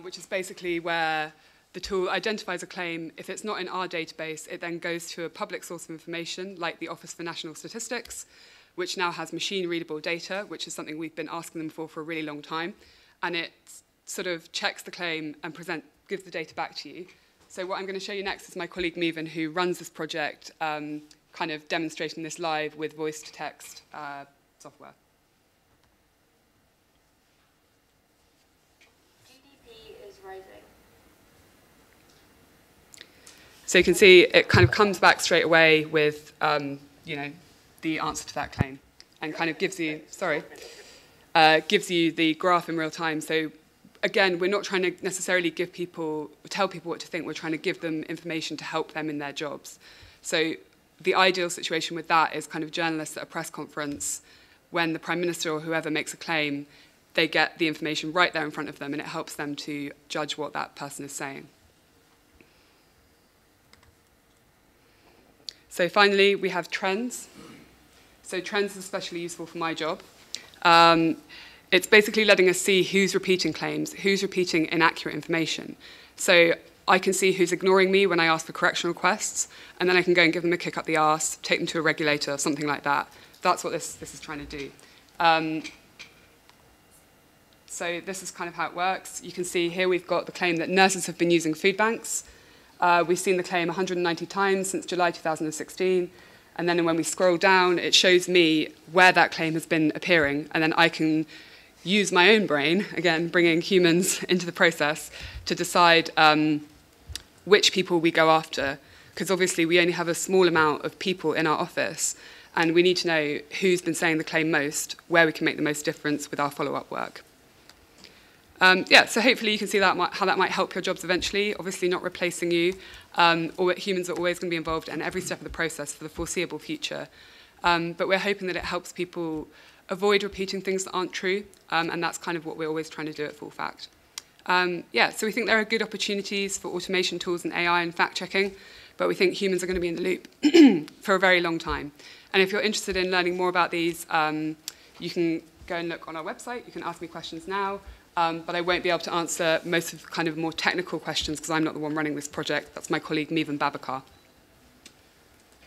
which is basically where the tool identifies a claim. If it's not in our database, it then goes to a public source of information, like the Office for National Statistics, which now has machine-readable data, which is something we've been asking them for a really long time. And it sort of checks the claim and gives the data back to you. So what I'm going to show you next is my colleague Mevan, who runs this project, kind of demonstrating this live with voice-to-text software. GDP is rising. So you can see it kind of comes back straight away with, the answer to that claim, and kind of gives you, gives you the graph in real time. So again, we're not trying to necessarily tell people what to think. We're trying to give them information to help them in their jobs. So the ideal situation with that is kind of journalists at a press conference, when the Prime Minister or whoever makes a claim, they get the information right there in front of them, and it helps them to judge what that person is saying. So finally, we have trends. So trends is especially useful for my job. It's basically letting us see who's repeating claims, who's repeating inaccurate information. So I can see who's ignoring me when I ask for correction requests, and then I can go and give them a kick up the arse, take them to a regulator, something like that. That's what this is trying to do. So this is kind of how it works. You can see here we've got the claim that nurses have been using food banks. We've seen the claim 190 times since July 2016. And then when we scroll down, it shows me where that claim has been appearing. And then I can use my own brain, again, bringing humans into the process, to decide which people we go after. Because obviously we only have a small amount of people in our office. And we need to know who's been saying the claim most, where we can make the most difference with our follow-up work. So hopefully you can see how that might help your jobs eventually. Obviously not replacing you. Humans are always going to be involved in every step of the process for the foreseeable future. But we're hoping that it helps people avoid repeating things that aren't true. And that's kind of what we're always trying to do at Full Fact. So we think there are good opportunities for automation tools and AI and fact-checking. But we think humans are going to be in the loop for a very long time. And if you're interested in learning more about these, you can go and look on our website. You can ask me questions now. But I won't be able to answer most of the kind of more technical questions because I'm not the one running this project. That's my colleague, Mevan Babakar.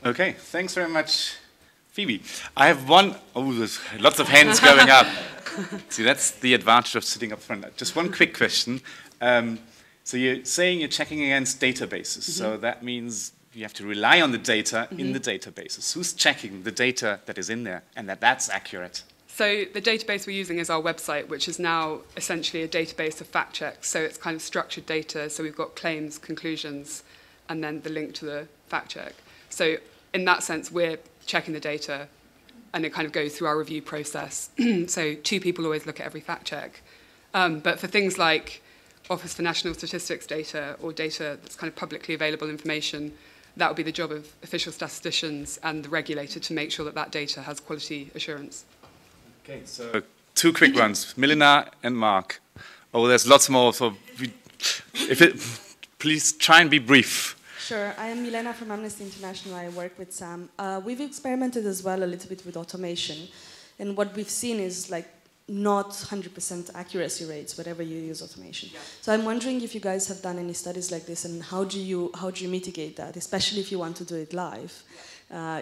Okay, thanks very much, Phoebe. I have there's lots of hands going up. See, that's the advantage of sitting up front. Just one quick question. So you're saying you're checking against databases. Mm-hmm. So that means you have to rely on the data in the databases. Who's checking the data that is in there and that's accurate? So the database we're using is our website, which is now essentially a database of fact checks. So it's kind of structured data. So we've got claims, conclusions, and then the link to the fact check. So in that sense, we're checking the data, and it kind of goes through our review process. So 2 people always look at every fact check. But for things like Office for National Statistics data or data that's kind of publicly available information, that would be the job of official statisticians and the regulator to make sure that that data has quality assurance. Okay, so 2 quick ones, Milena and Mark. Oh, there's lots more, so please try and be brief. Sure, I am Milena from Amnesty International. I work with Sam. We've experimented as well a little bit with automation, and what we've seen is like not 100% accuracy rates whenever you use automation. Yeah. So I'm wondering if you guys have done any studies like this, and how do you mitigate that, especially if you want to do it live?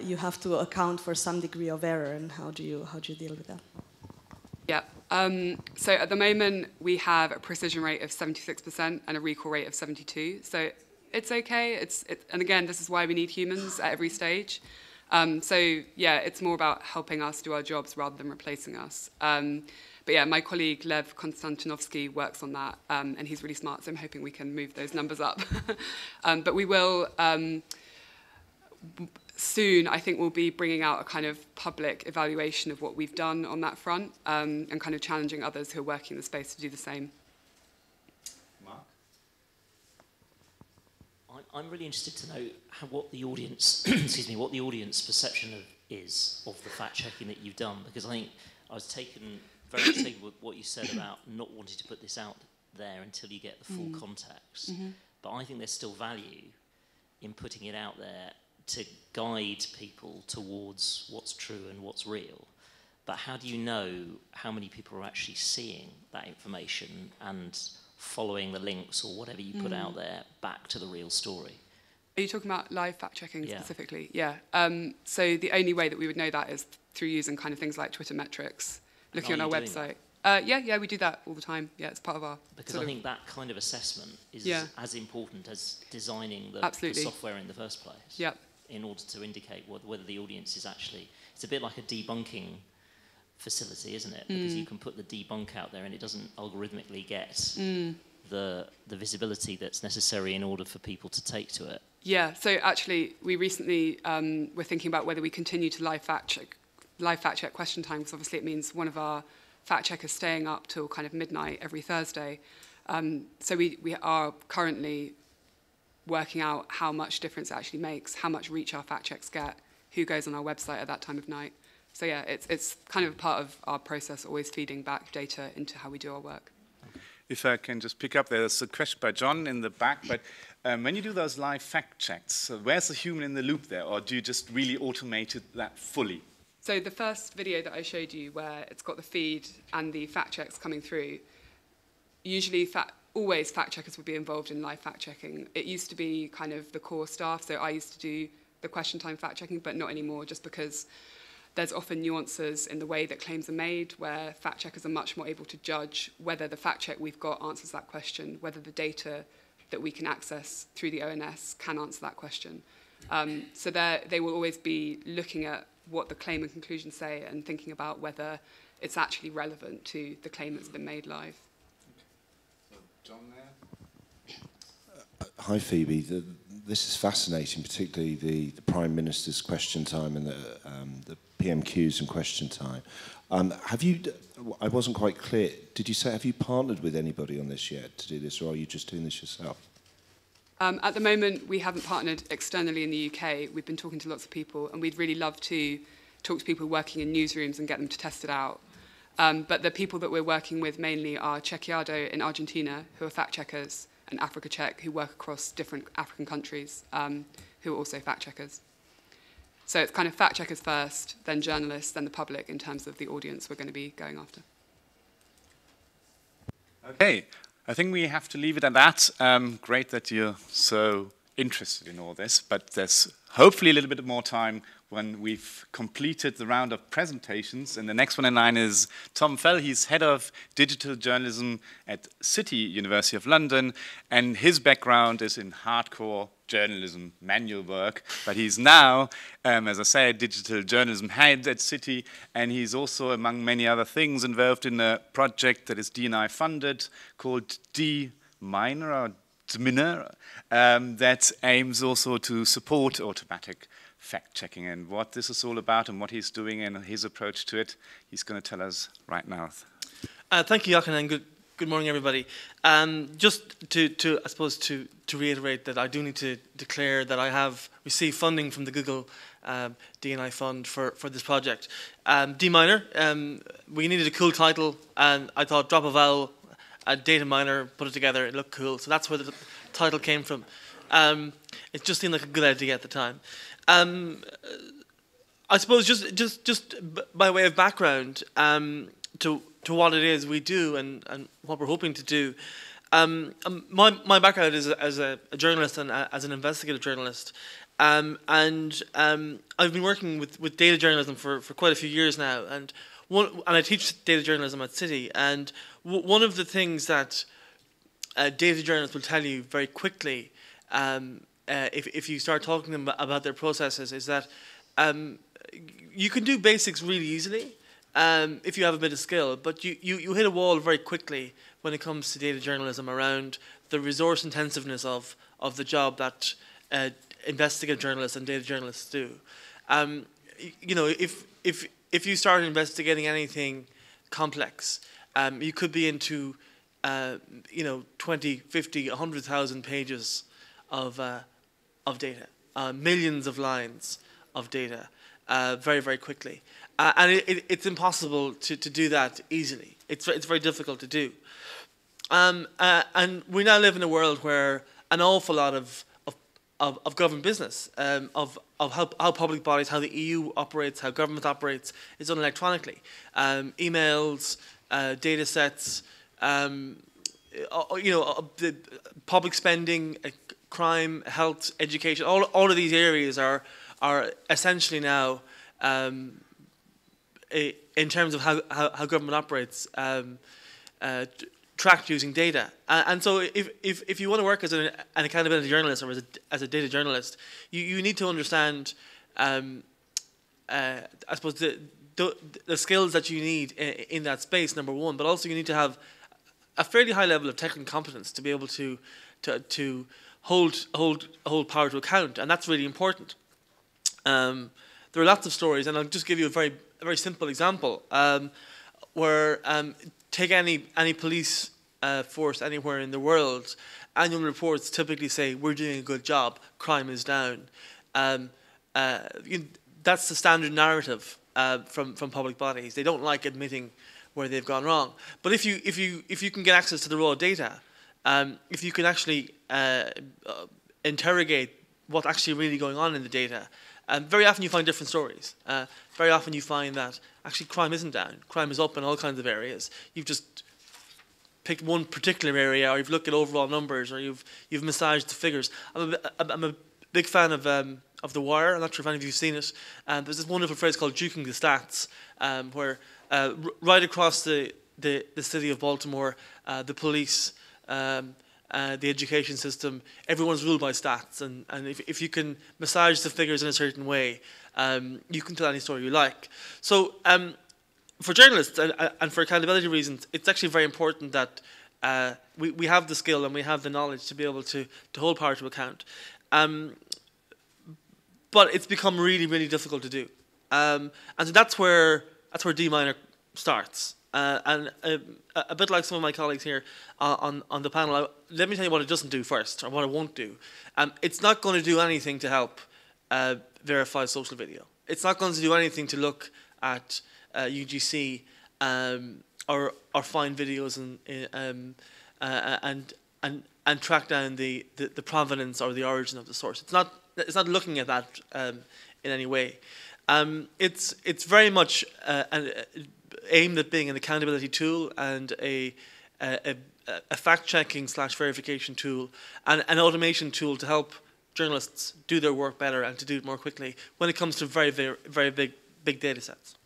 You have to account for some degree of error, and how do you deal with that? Yeah. So at the moment we have a precision rate of 76% and a recall rate of 72%. So it's okay. And again, this is why we need humans at every stage. So yeah, it's more about helping us do our jobs rather than replacing us. But yeah, my colleague Lev Konstantinovsky works on that, and he's really smart. So I'm hoping we can move those numbers up. But we will. Soon, I think we'll be bringing out a kind of public evaluation of what we've done on that front, and kind of challenging others who are working in the space to do the same. Mark? I'm really interested to know what the audience, what the audience perception is of the fact checking that you've done, because I think I was very taken with what you said about not wanting to put this out there until you get the full context. But I think there's still value in putting it out there to guide people towards what's true and what's real. But how do you know how many people are actually seeing that information and following the links or whatever you put out there back to the real story? Are you talking about live fact-checking specifically? Yeah. So the only way that we would know that is through using kind of things like Twitter metrics, looking on our website. Yeah, we do that all the time. Yeah, it's part of our... Because I think that kind of assessment is as important as designing the software in the first place. Yeah. In order to indicate whether the audience is actually... It's a bit like a debunking facility, isn't it? Because you can put the debunk out there and it doesn't algorithmically get the visibility that's necessary in order for people to take to it. Yeah, so actually we recently were thinking about whether we continue to live fact check question time, because obviously it means one of our fact checkers staying up till kind of midnight every Thursday. So we are currently working out how much difference it actually makes, how much reach our fact checks get, who goes on our website at that time of night. So yeah, it's kind of part of our process, always feeding back data into how we do our work. If I can just pick up, there's a question by John in the back, but when you do those live fact checks, where's the human in the loop there, or do you just really automate that fully? So the first video that I showed you, where it's got the feed and the fact checks coming through, usually always fact checkers would be involved in live fact checking. It used to be kind of the core staff, so I used to do the question time fact checking, but not anymore, just because there's often nuances in the way that claims are made, where fact checkers are much more able to judge whether the fact check we've got answers that question, whether the data that we can access through the ONS can answer that question. So they will always be looking at what the claim and conclusion say and thinking about whether it's actually relevant to the claim that's been made live. Okay. So John there. Hi Phoebe, this is fascinating, particularly the Prime Minister's question time and the PMQs and question time. Have you, I wasn't quite clear, did you say, have you partnered with anybody on this yet to do this, or are you just doing this yourself? At the moment, we haven't partnered externally in the UK. We've been talking to lots of people, and we'd really love to talk to people working in newsrooms and get them to test it out. But the people that we're working with mainly are Chequeado in Argentina, who are fact checkers, and Africa Check, who work across different African countries, who are also fact checkers. So it's kind of fact checkers first, then journalists, then the public in terms of the audience we're going to be going after. Okay. I think we have to leave it at that. Great that you're so interested in all this, but there's hopefully a little bit more time when we've completed the round of presentations. And the next one in line is Tom Felle. He's head of digital journalism at City University of London, and his background is in hardcore journalism, manual work, but he's now, as I said, digital journalism head at City, and he's also, among many other things, involved in a project that is D&I funded called D-Miner, or D-Miner, that aims also to support automatic fact-checking. And what this is all about and what he's doing and his approach to it, he's going to tell us right now. Thank you, Jochen, and good morning, everybody. Just to I suppose, to reiterate that I do need to declare that I have received funding from the Google D&I fund for this project. D-Miner, we needed a cool title, and I thought drop a vowel, a data miner, put it together, it looked cool. So that's where the title came from. It just seemed like a good idea at the time. I suppose just by way of background to what it is we do and what we're hoping to do. My background is as a journalist and as an investigative journalist, and I've been working with data journalism for quite a few years now, and I teach data journalism at City, and one of the things that data journalists will tell you very quickly, if you start talking to them about their processes, is that you can do basics really easily if you have a bit of skill, but you hit a wall very quickly when it comes to data journalism around the resource intensiveness of the job that investigative journalists and data journalists do. You know, if you start investigating anything complex, you could be into 20, 50, 100,000 pages of data, millions of lines of data, very, very quickly. And it's impossible to do that easily. It's very difficult to do. And we now live in a world where an awful lot of government business, of how public bodies, how the EU operates, how government operates, is done electronically. Emails, data sets, the public spending, crime, health, education, all of these areas are essentially now, in terms of how government operates, tracked using data. And so if you want to work as an accountability journalist or as a data journalist, you need to understand, I suppose, the skills that you need in that space, number one, but also you need to have a fairly high level of technical competence to be able to hold power to account, and that's really important. There are lots of stories, and I'll just give you a very simple example, where take any police force anywhere in the world. Annual reports typically say we're doing a good job, crime is down. That's the standard narrative from public bodies. They don't like admitting where they've gone wrong. But if you can get access to the raw data, if you can actually interrogate what's actually really going on in the data, very often you find different stories. Very often you find that actually crime isn't down. Crime is up in all kinds of areas. You've just picked one particular area, or you've looked at overall numbers, or you've massaged the figures. I'm a big fan of The Wire. I'm not sure if any of you've seen it. There's this wonderful phrase called Juking the Stats, where right across the city of Baltimore, the police, the education system, everyone's ruled by stats, and if you can massage the figures in a certain way, you can tell any story you like. So for journalists and for accountability reasons, it's actually very important that we have the skill and we have the knowledge to be able to hold power to account. But it's become really, really difficult to do. And so that's where D minor starts. And a bit like some of my colleagues here on the panel, let me tell you what it doesn't do first, or what it won't do. It's not going to do anything to help verify social video. It's not going to do anything to look at UGC or find videos and track down the provenance or the origin of the source. It's not looking at that in any way. It's very much aimed at being an accountability tool and a fact-checking / verification tool and an automation tool to help journalists do their work better and to do it more quickly when it comes to very, very, very big data sets.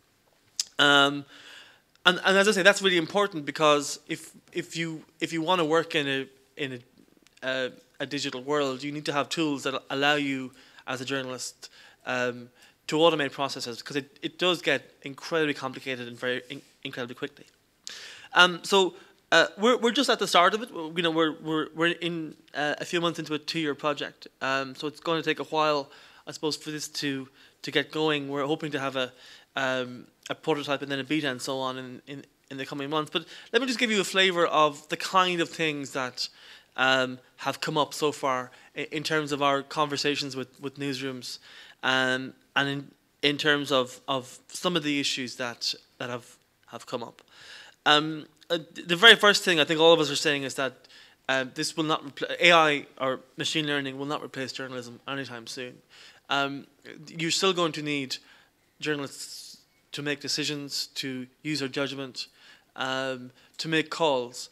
And as I say, that's really important, because if you want to work in a digital world, you need to have tools that allow you as a journalist to automate processes, because it does get incredibly complicated and incredibly quickly. So we're just at the start of it. We're in a few months into a 2-year project. So it's going to take a while, I suppose, for this to get going. We're hoping to have a prototype and then a beta and so on in the coming months. But let me just give you a flavour of the kind of things that have come up so far in terms of our conversations with newsrooms, and in terms of some of the issues that have come up. The very first thing I think all of us are saying is that this will not AI or machine learning will not replace journalism anytime soon. You're still going to need journalists to make decisions, to use their judgment, to make calls.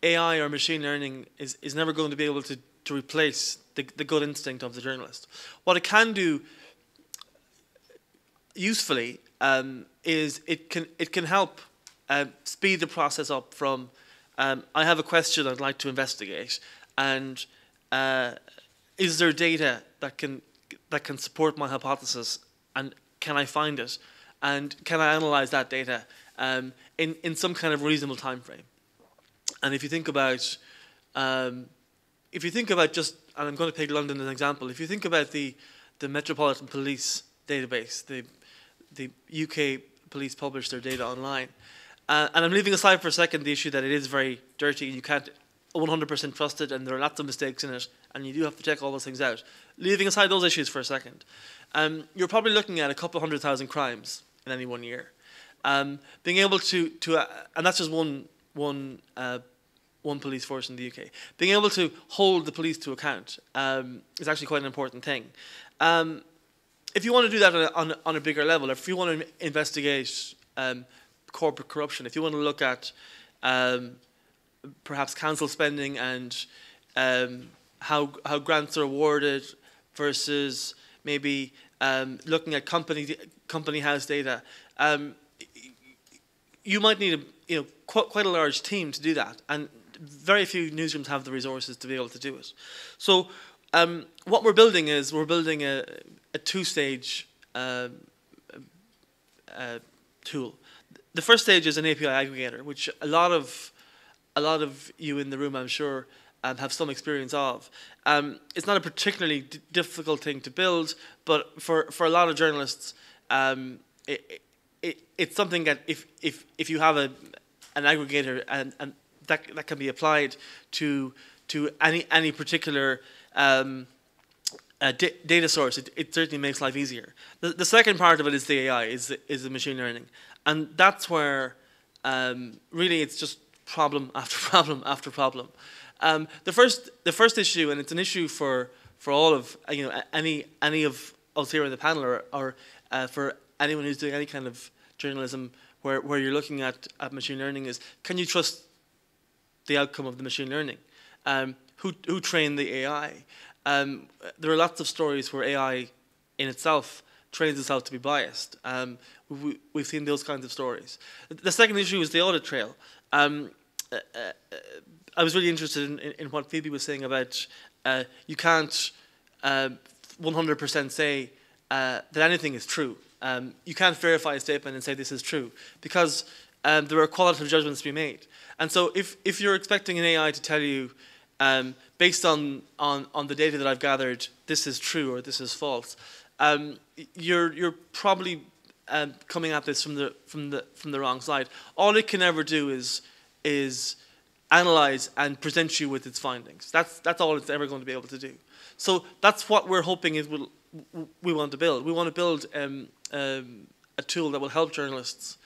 AI or machine learning is never going to be able to replace the good instinct of the journalist. What it can do usefully is it can help speed the process up from I have a question I'd like to investigate, and is there data that can support my hypothesis, and can I find it, and can I analyze that data in some kind of reasonable time frame? And if you think about just, and I'm going to take London as an example, if you think about the Metropolitan Police database, the UK police publish their data online, and I'm leaving aside for a second the issue that it is very dirty, you can't 100% trust it, and there are lots of mistakes in it, and you do have to check all those things out. Leaving aside those issues for a second, you're probably looking at a couple of 100,000 crimes in any 1 year. Being able to and that's just one one police force in the UK. Being able to hold the police to account is actually quite an important thing. If you want to do that on a bigger level, if you want to investigate corporate corruption, if you want to look at perhaps council spending and how grants are awarded versus maybe looking at company house data, you might need quite a large team to do that, and very few newsrooms have the resources to be able to do it. So what we're building is a two-stage tool. The first stage is an API aggregator, which a lot of you in the room, I'm sure, have some experience of. It's not a particularly difficult thing to build, but for a lot of journalists, it's something that if you have an aggregator and that can be applied to any particular data source, it certainly makes life easier. The second part of it is the AI, is the machine learning, and that's where really it's just problem after problem after problem. The first issue, and it's an issue for all of any of us here in the panel, or for anyone who's doing any kind of journalism where you're looking at machine learning, is can you trust the outcome of the machine learning? Who trained the AI? There are lots of stories where AI in itself trains itself to be biased. We've seen those kinds of stories. The second issue is the audit trail. I was really interested in what Phoebe was saying about you can't 100% say that anything is true. You can't verify a statement and say this is true, because there are qualitative judgments to be made. And so if you're expecting an AI to tell you, based on the data that I've gathered, this is true or this is false, you're probably coming at this from the wrong side. All it can ever do is analyze and present you with its findings. That's all it's ever going to be able to do. So that's what we're hoping is we want to build. We want to build a tool that will help journalists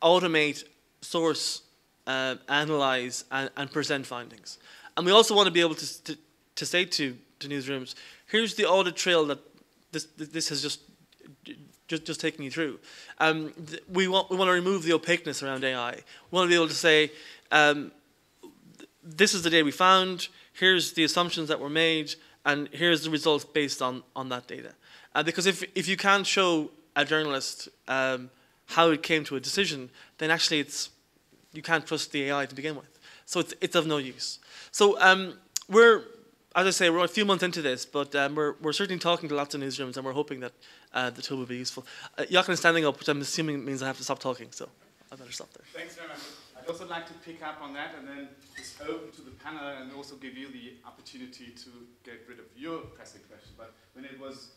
automate, source, analyze, and present findings. And we also want to be able to say to newsrooms, here's the audit trail that this has just taken you through. We want to remove the opaqueness around AI. We want to be able to say, this is the data we found, here's the assumptions that were made, and here's the results based on that data. Because if you can't show a journalist how it came to a decision, then actually you can't trust the AI to begin with. So it's of no use. So as I say, we're a few months into this, but we're certainly talking to lots of newsrooms, and we're hoping that the tool will be useful. Jochen is standing up, which I'm assuming means I have to stop talking, so I better stop there. Thanks very much. I'd also like to pick up on that and then just open to the panel and also give you the opportunity to get rid of your pressing question. But when it was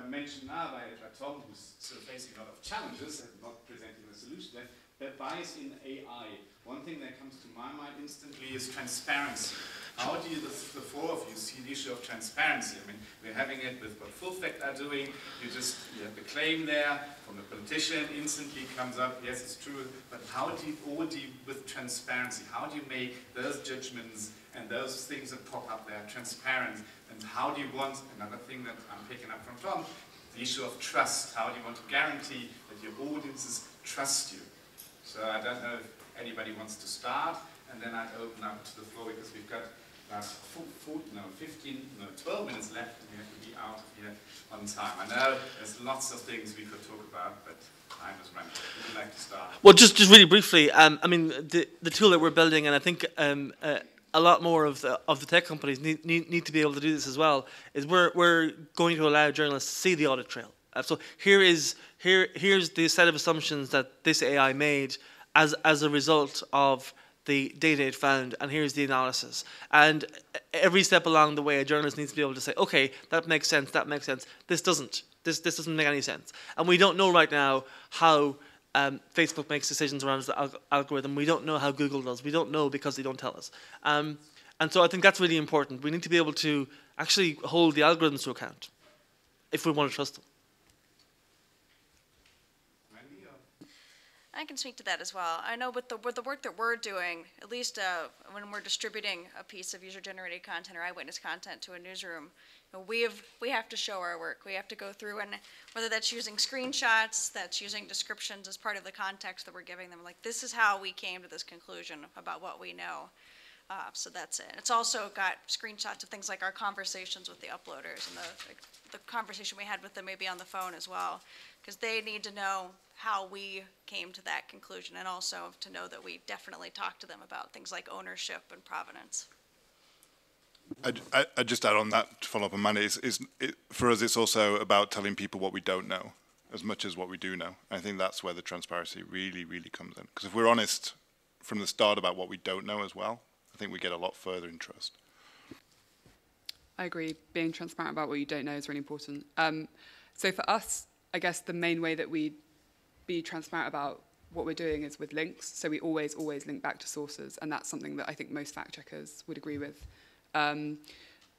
mentioned now by Tom, who's still facing a lot of challenges and not presenting a solution, that bias in AI, one thing that comes to my mind instantly is transparency. How do you, the four of you, see the issue of transparency? I mean, we're having it with what Full Fact are doing. You have the claim there from the politician, instantly comes up, yes, it's true. But how do you all deal with transparency? How do you make those judgments and those things that pop up there transparent? And how do you want, another thing that I'm picking up from Tom, the issue of trust. How do you want to guarantee that your audiences trust you? So I don't know if anybody wants to start, and then I'd open up to the floor, because we've got about 12 minutes left, and we have to be out of here on time. I know there's lots of things we could talk about, but time is running. Would you like to start? Well, just really briefly, I mean, the tool that we're building, and I think a lot more of the tech companies need to be able to do this as well, is we're going to allow journalists to see the audit trail. So here's the set of assumptions that this AI made as a result of the data it found, and here's the analysis. And every step along the way, a journalist needs to be able to say, okay, that makes sense, that makes sense. This doesn't. This doesn't make any sense. And we don't know right now how Facebook makes decisions around the algorithm. We don't know how Google does. We don't know because they don't tell us. And so I think that's really important. We need to be able to actually hold the algorithms to account if we want to trust them. I can speak to that as well. I know with the work that we're doing, at least when we're distributing a piece of user-generated content or eyewitness content to a newsroom, we have to show our work. We have to go through, and whether that's using screenshots, that's using descriptions as part of the context that we're giving them. Like, this is how we came to this conclusion about what we know. So that's it. It's also got screenshots of things like our conversations with the uploaders and the conversation we had with them maybe on the phone as well, because they need to know how we came to that conclusion, and also to know that we definitely talked to them about things like ownership and provenance. I just add on that to follow up on Mandy. For us, it's also about telling people what we don't know as much as what we do know. I think that's where the transparency really, really comes in. Because if we're honest from the start about what we don't know as well, I think we get a lot further in trust. I agree. Being transparent about what you don't know is really important. So for us, I guess the main way that we be transparent about what we're doing is with links. So we always link back to sources, and that's something that I think most fact checkers would agree with. But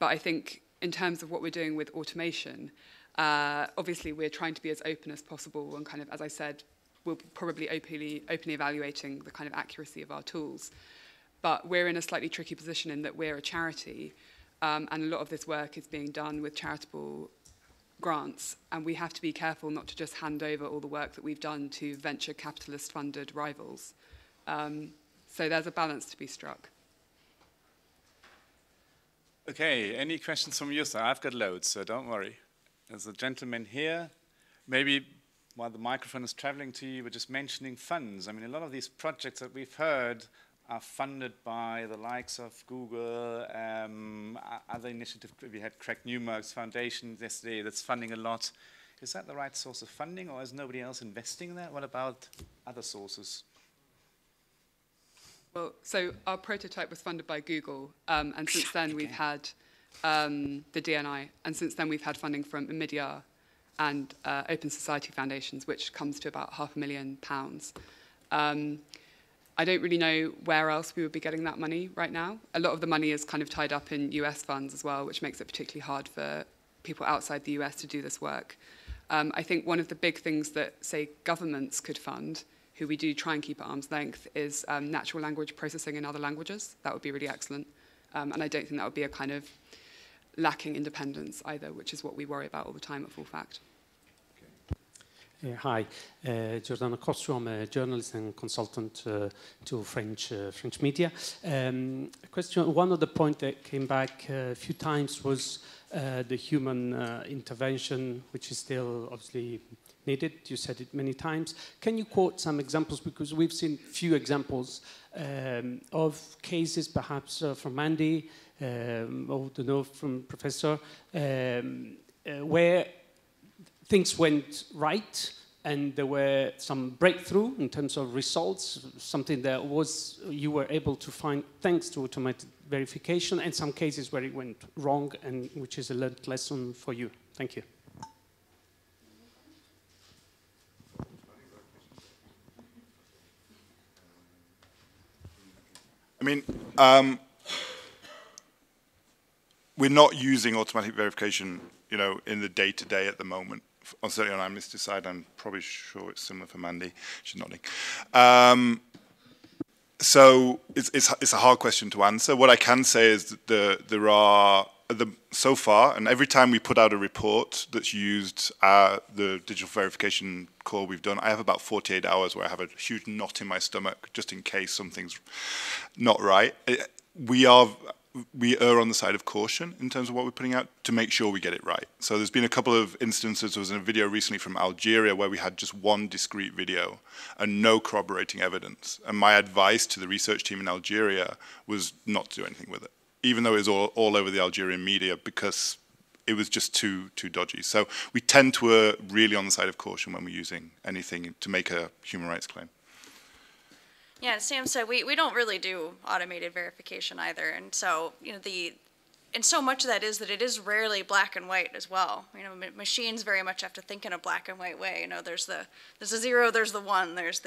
I think in terms of what we're doing with automation, obviously we're trying to be as open as possible, and kind of, as I said, we'll probably openly evaluating the kind of accuracy of our tools. But we're in a slightly tricky position in that we're a charity, and a lot of this work is being done with charitable grants, and we have to be careful not to just hand over all the work that we've done to venture capitalist funded rivals. So there's a balance to be struck. Okay, any questions from you, sir? I've got loads, so don't worry. There's a gentleman here. Maybe while the microphone is traveling to you, we're just mentioning funds. I mean, a lot of these projects that we've heard are funded by the likes of Google, other initiatives. We had Craig Newmark's foundation yesterday that's funding a lot. Is that the right source of funding, or is nobody else investing in that? What about other sources? Well, so our prototype was funded by Google, and since then we've had the DNI, and since then we've had funding from Media and Open Society Foundations, which comes to about £500,000. I don't really know where else we would be getting that money right now. A lot of the money is kind of tied up in US funds as well, which makes it particularly hard for people outside the US to do this work. I think one of the big things that, say, governments could fund, who we do try and keep at arm's length, is natural language processing in other languages. That would be really excellent. And I don't think that would be a kind of lacking independence either, which is what we worry about all the time at Full Fact. Hi, Giordano Costro. I'm a journalist and consultant to French media. Question: one of the points that came back a few times was the human intervention, which is still obviously needed. You said it many times. Can you quote some examples? Because we've seen few examples of cases, perhaps from Mandy, or to know from Professor, where things went right and there were some breakthrough in terms of results, something that you were able to find thanks to automated verification, and some cases where it went wrong, and which is a learned lesson for you. Thank you. I mean, we're not using automatic verification, in the day-to-day at the moment. Certainly on Amnesty's side, I'm probably sure it's similar for Mandy. She's nodding. So it's a hard question to answer. What I can say is that there are, so far, and every time we put out a report that's used the digital verification call we've done, I have about 48 hours where I have a huge knot in my stomach just in case something's not right. We err on the side of caution in terms of what we're putting out to make sure we get it right. So there's been a couple of instances. There was a video recently from Algeria where we had just one discrete video and no corroborating evidence. And my advice to the research team in Algeria was not to do anything with it, even though it was all over the Algerian media, because it was just too dodgy. So we tend to err really on the side of caution when we're using anything to make a human rights claim. Yeah, as Sam said, we don't really do automated verification either, and so and so much of that is that it is rarely black and white as well. Machines very much have to think in a black and white way. There's a zero, there's the one, there's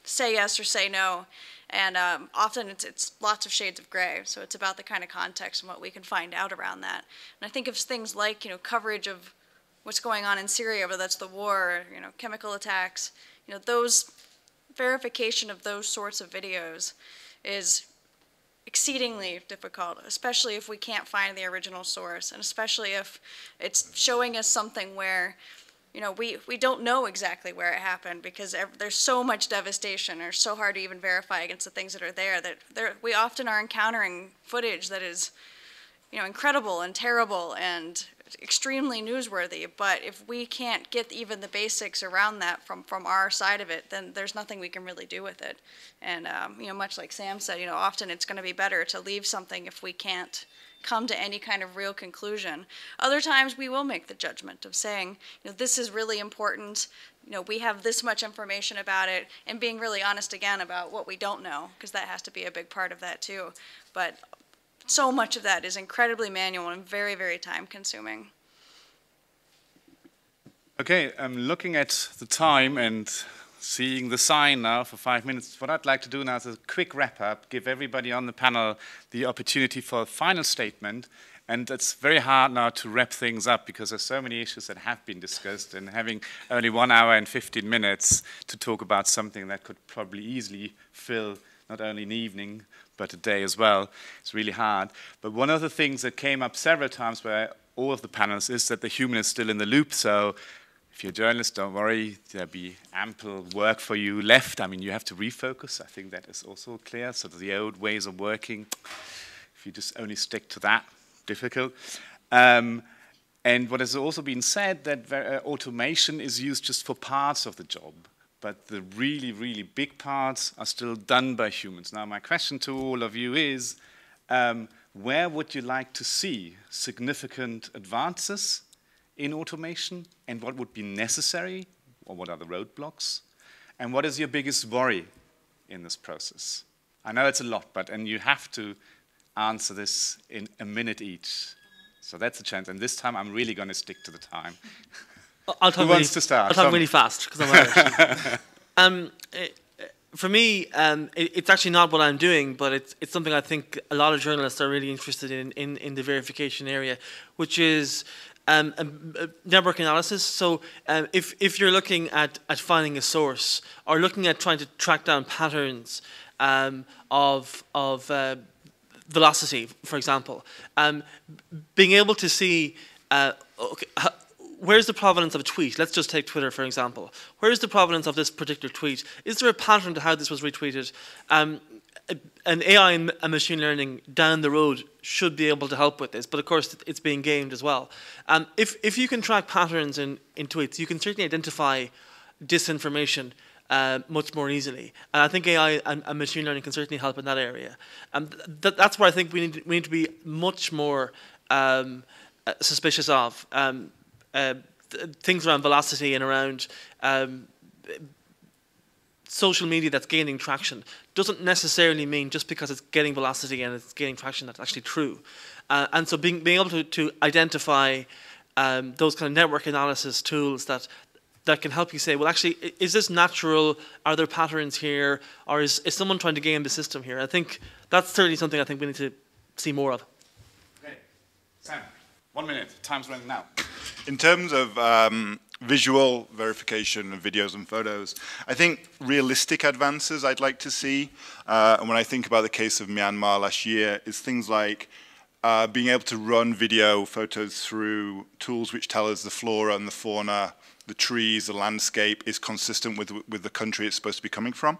say yes or say no, and often it's lots of shades of gray. So it's about the kind of context and what we can find out around that. And I think of things like coverage of what's going on in Syria, whether that's the war, or, chemical attacks. verification of those sorts of videos is exceedingly difficult, especially if we can't find the original source, and especially if it's showing us something where, you know, we don't know exactly where it happened, because there's so much devastation, or so hard to even verify against the things that are there, that we often are encountering footage that is, you know, incredible and terrible and extremely newsworthy. But if we can't get even the basics around that from our side of it, then there's nothing we can really do with it. And you know, much like Sam said, you know, often it's going to be better to leave something if we can't come to any kind of real conclusion. Other times we will make the judgment of saying, you know, this is really important, you know, we have this much information about it, and being really honest again about what we don't know, because that has to be a big part of that too. But so much of that is incredibly manual and very, very time consuming. Okay, I'm looking at the time and seeing the sign now for 5 minutes. What I'd like to do now is a quick wrap up, give everybody on the panel the opportunity for a final statement. And it's very hard now to wrap things up because there's so many issues that have been discussed, and having only 1 hour and 15 minutes to talk about something that could probably easily fill not only an evening, but a day as well. It's really hard. But one of the things that came up several times by all of the panels is that the human is still in the loop. So if you're a journalist, don't worry, there'll be ample work for you left. I mean, you have to refocus. I think that is also clear. So the old ways of working, if you just only stick to that, difficult. And what has also been said, that automation is used just for parts of the job, but the really, really big parts are still done by humans. Now, my question to all of you is, where would you like to see significant advances in automation, and what would be necessary, or what are the roadblocks, and what is your biggest worry in this process? I know it's a lot, and you have to answer this in a minute each. So that's a chance, and this time I'm really going to stick to the time. I'll talk Who wants to start? I'll talk really fast, because I'm Irish. For me, it's actually not what I'm doing, but it's something I think a lot of journalists are really interested in the verification area, which is network analysis. So if you're looking at finding a source, or looking at trying to track down patterns of velocity, for example, being able to see, okay, where's the provenance of a tweet? Let's just take Twitter, for example. Where's the provenance of this particular tweet? Is there a pattern to how this was retweeted? And AI and machine learning down the road should be able to help with this, but of course it's being gamed as well. If you can track patterns in tweets, you can certainly identify disinformation much more easily. And I think AI and machine learning can certainly help in that area. That's where I think we need to be much more suspicious of. Things around velocity and around social media that's gaining traction doesn't necessarily mean just because it's getting velocity and it's gaining traction that's actually true. And so being able to identify those kind of network analysis tools that can help you say, well, actually, is this natural? Are there patterns here? Or is someone trying to game the system here? I think that's certainly something I think we need to see more of. Okay. Sam, 1 minute. Time's running now. In terms of visual verification of videos and photos, I think realistic advances I'd like to see, and when I think about the case of Myanmar last year, is things like being able to run video photos through tools which tell us the flora and the fauna, the trees, the landscape is consistent with the country it's supposed to be coming from.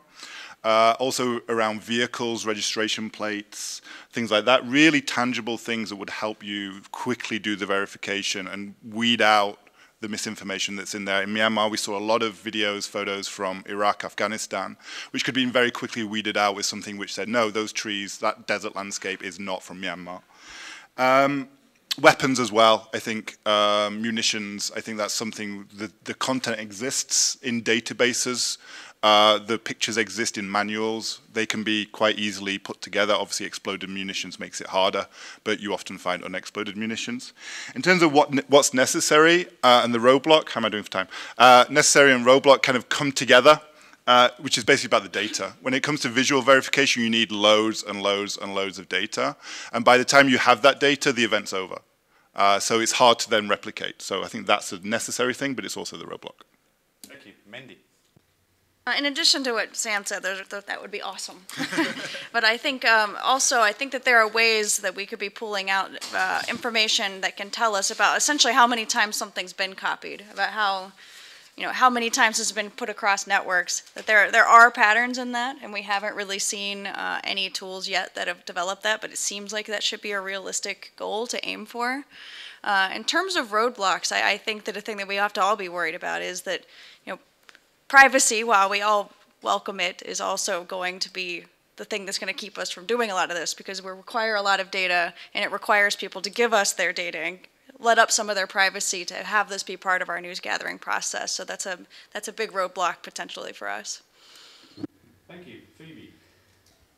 Also around vehicles, registration plates, things like that, really tangible things that would help you quickly do the verification and weed out the misinformation that's in there. In Myanmar, we saw a lot of videos, photos from Iraq, Afghanistan, which could be very quickly weeded out with something which said, no, those trees, that desert landscape is not from Myanmar. Weapons as well, I think, munitions, I think that's something, the content exists in databases, the pictures exist in manuals, they can be quite easily put together. Obviously exploded munitions makes it harder, but you often find unexploded munitions. In terms of what's necessary and the roadblock, how am I doing for time? Necessary and roadblock kind of come together, which is basically about the data. When it comes to visual verification, you need loads and loads and loads of data. And by the time you have that data, the event's over. So it's hard to then replicate. So I think that's a necessary thing, but it's also the roadblock. Thank you. Mandy. In addition to what Sam said, that would be awesome. But I think also, I think that there are ways that we could be pulling out information that can tell us about essentially how many times something's been copied, about how many times it's been put across networks. That there are patterns in that, and we haven't really seen any tools yet that have developed that, but it seems like that should be a realistic goal to aim for. In terms of roadblocks, I think that a thing that we have to all be worried about is that, privacy, while we all welcome it, is also going to be the thing that's going to keep us from doing a lot of this, because we require a lot of data, and it requires people to give us their data and let up some of their privacy to have this be part of our news gathering process. So that's a big roadblock potentially for us. Thank you. Phoebe.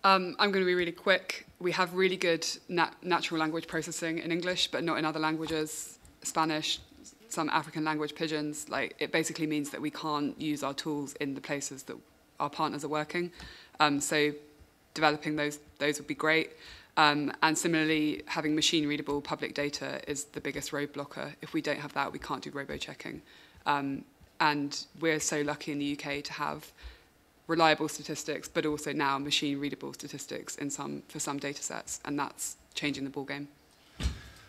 I'm going to be really quick. We have really good natural language processing in English, but not in other languages. Spanish, some African language pidgins. Like, it basically means that we can't use our tools in the places that our partners are working. So developing those would be great. And similarly, having machine-readable public data is the biggest roadblocker. If we don't have that, we can't do Robbo Checking. And we're so lucky in the UK to have reliable statistics, but also now machine-readable statistics for some data sets, and that's changing the ballgame.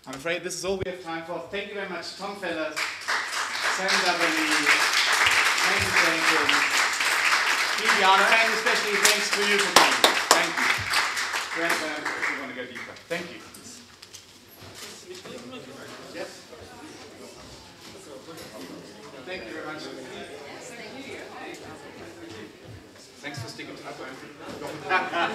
I'm afraid this is all we have time for. Thank you very much, Tom Felle, Sam Dubberley, Mandy Jenkins, Phoebe Arnold, and especially thanks to you for coming. Thank you. Friends, if you want to go deeper. Thank you. Yes? Thank you very much. Thanks for sticking to that.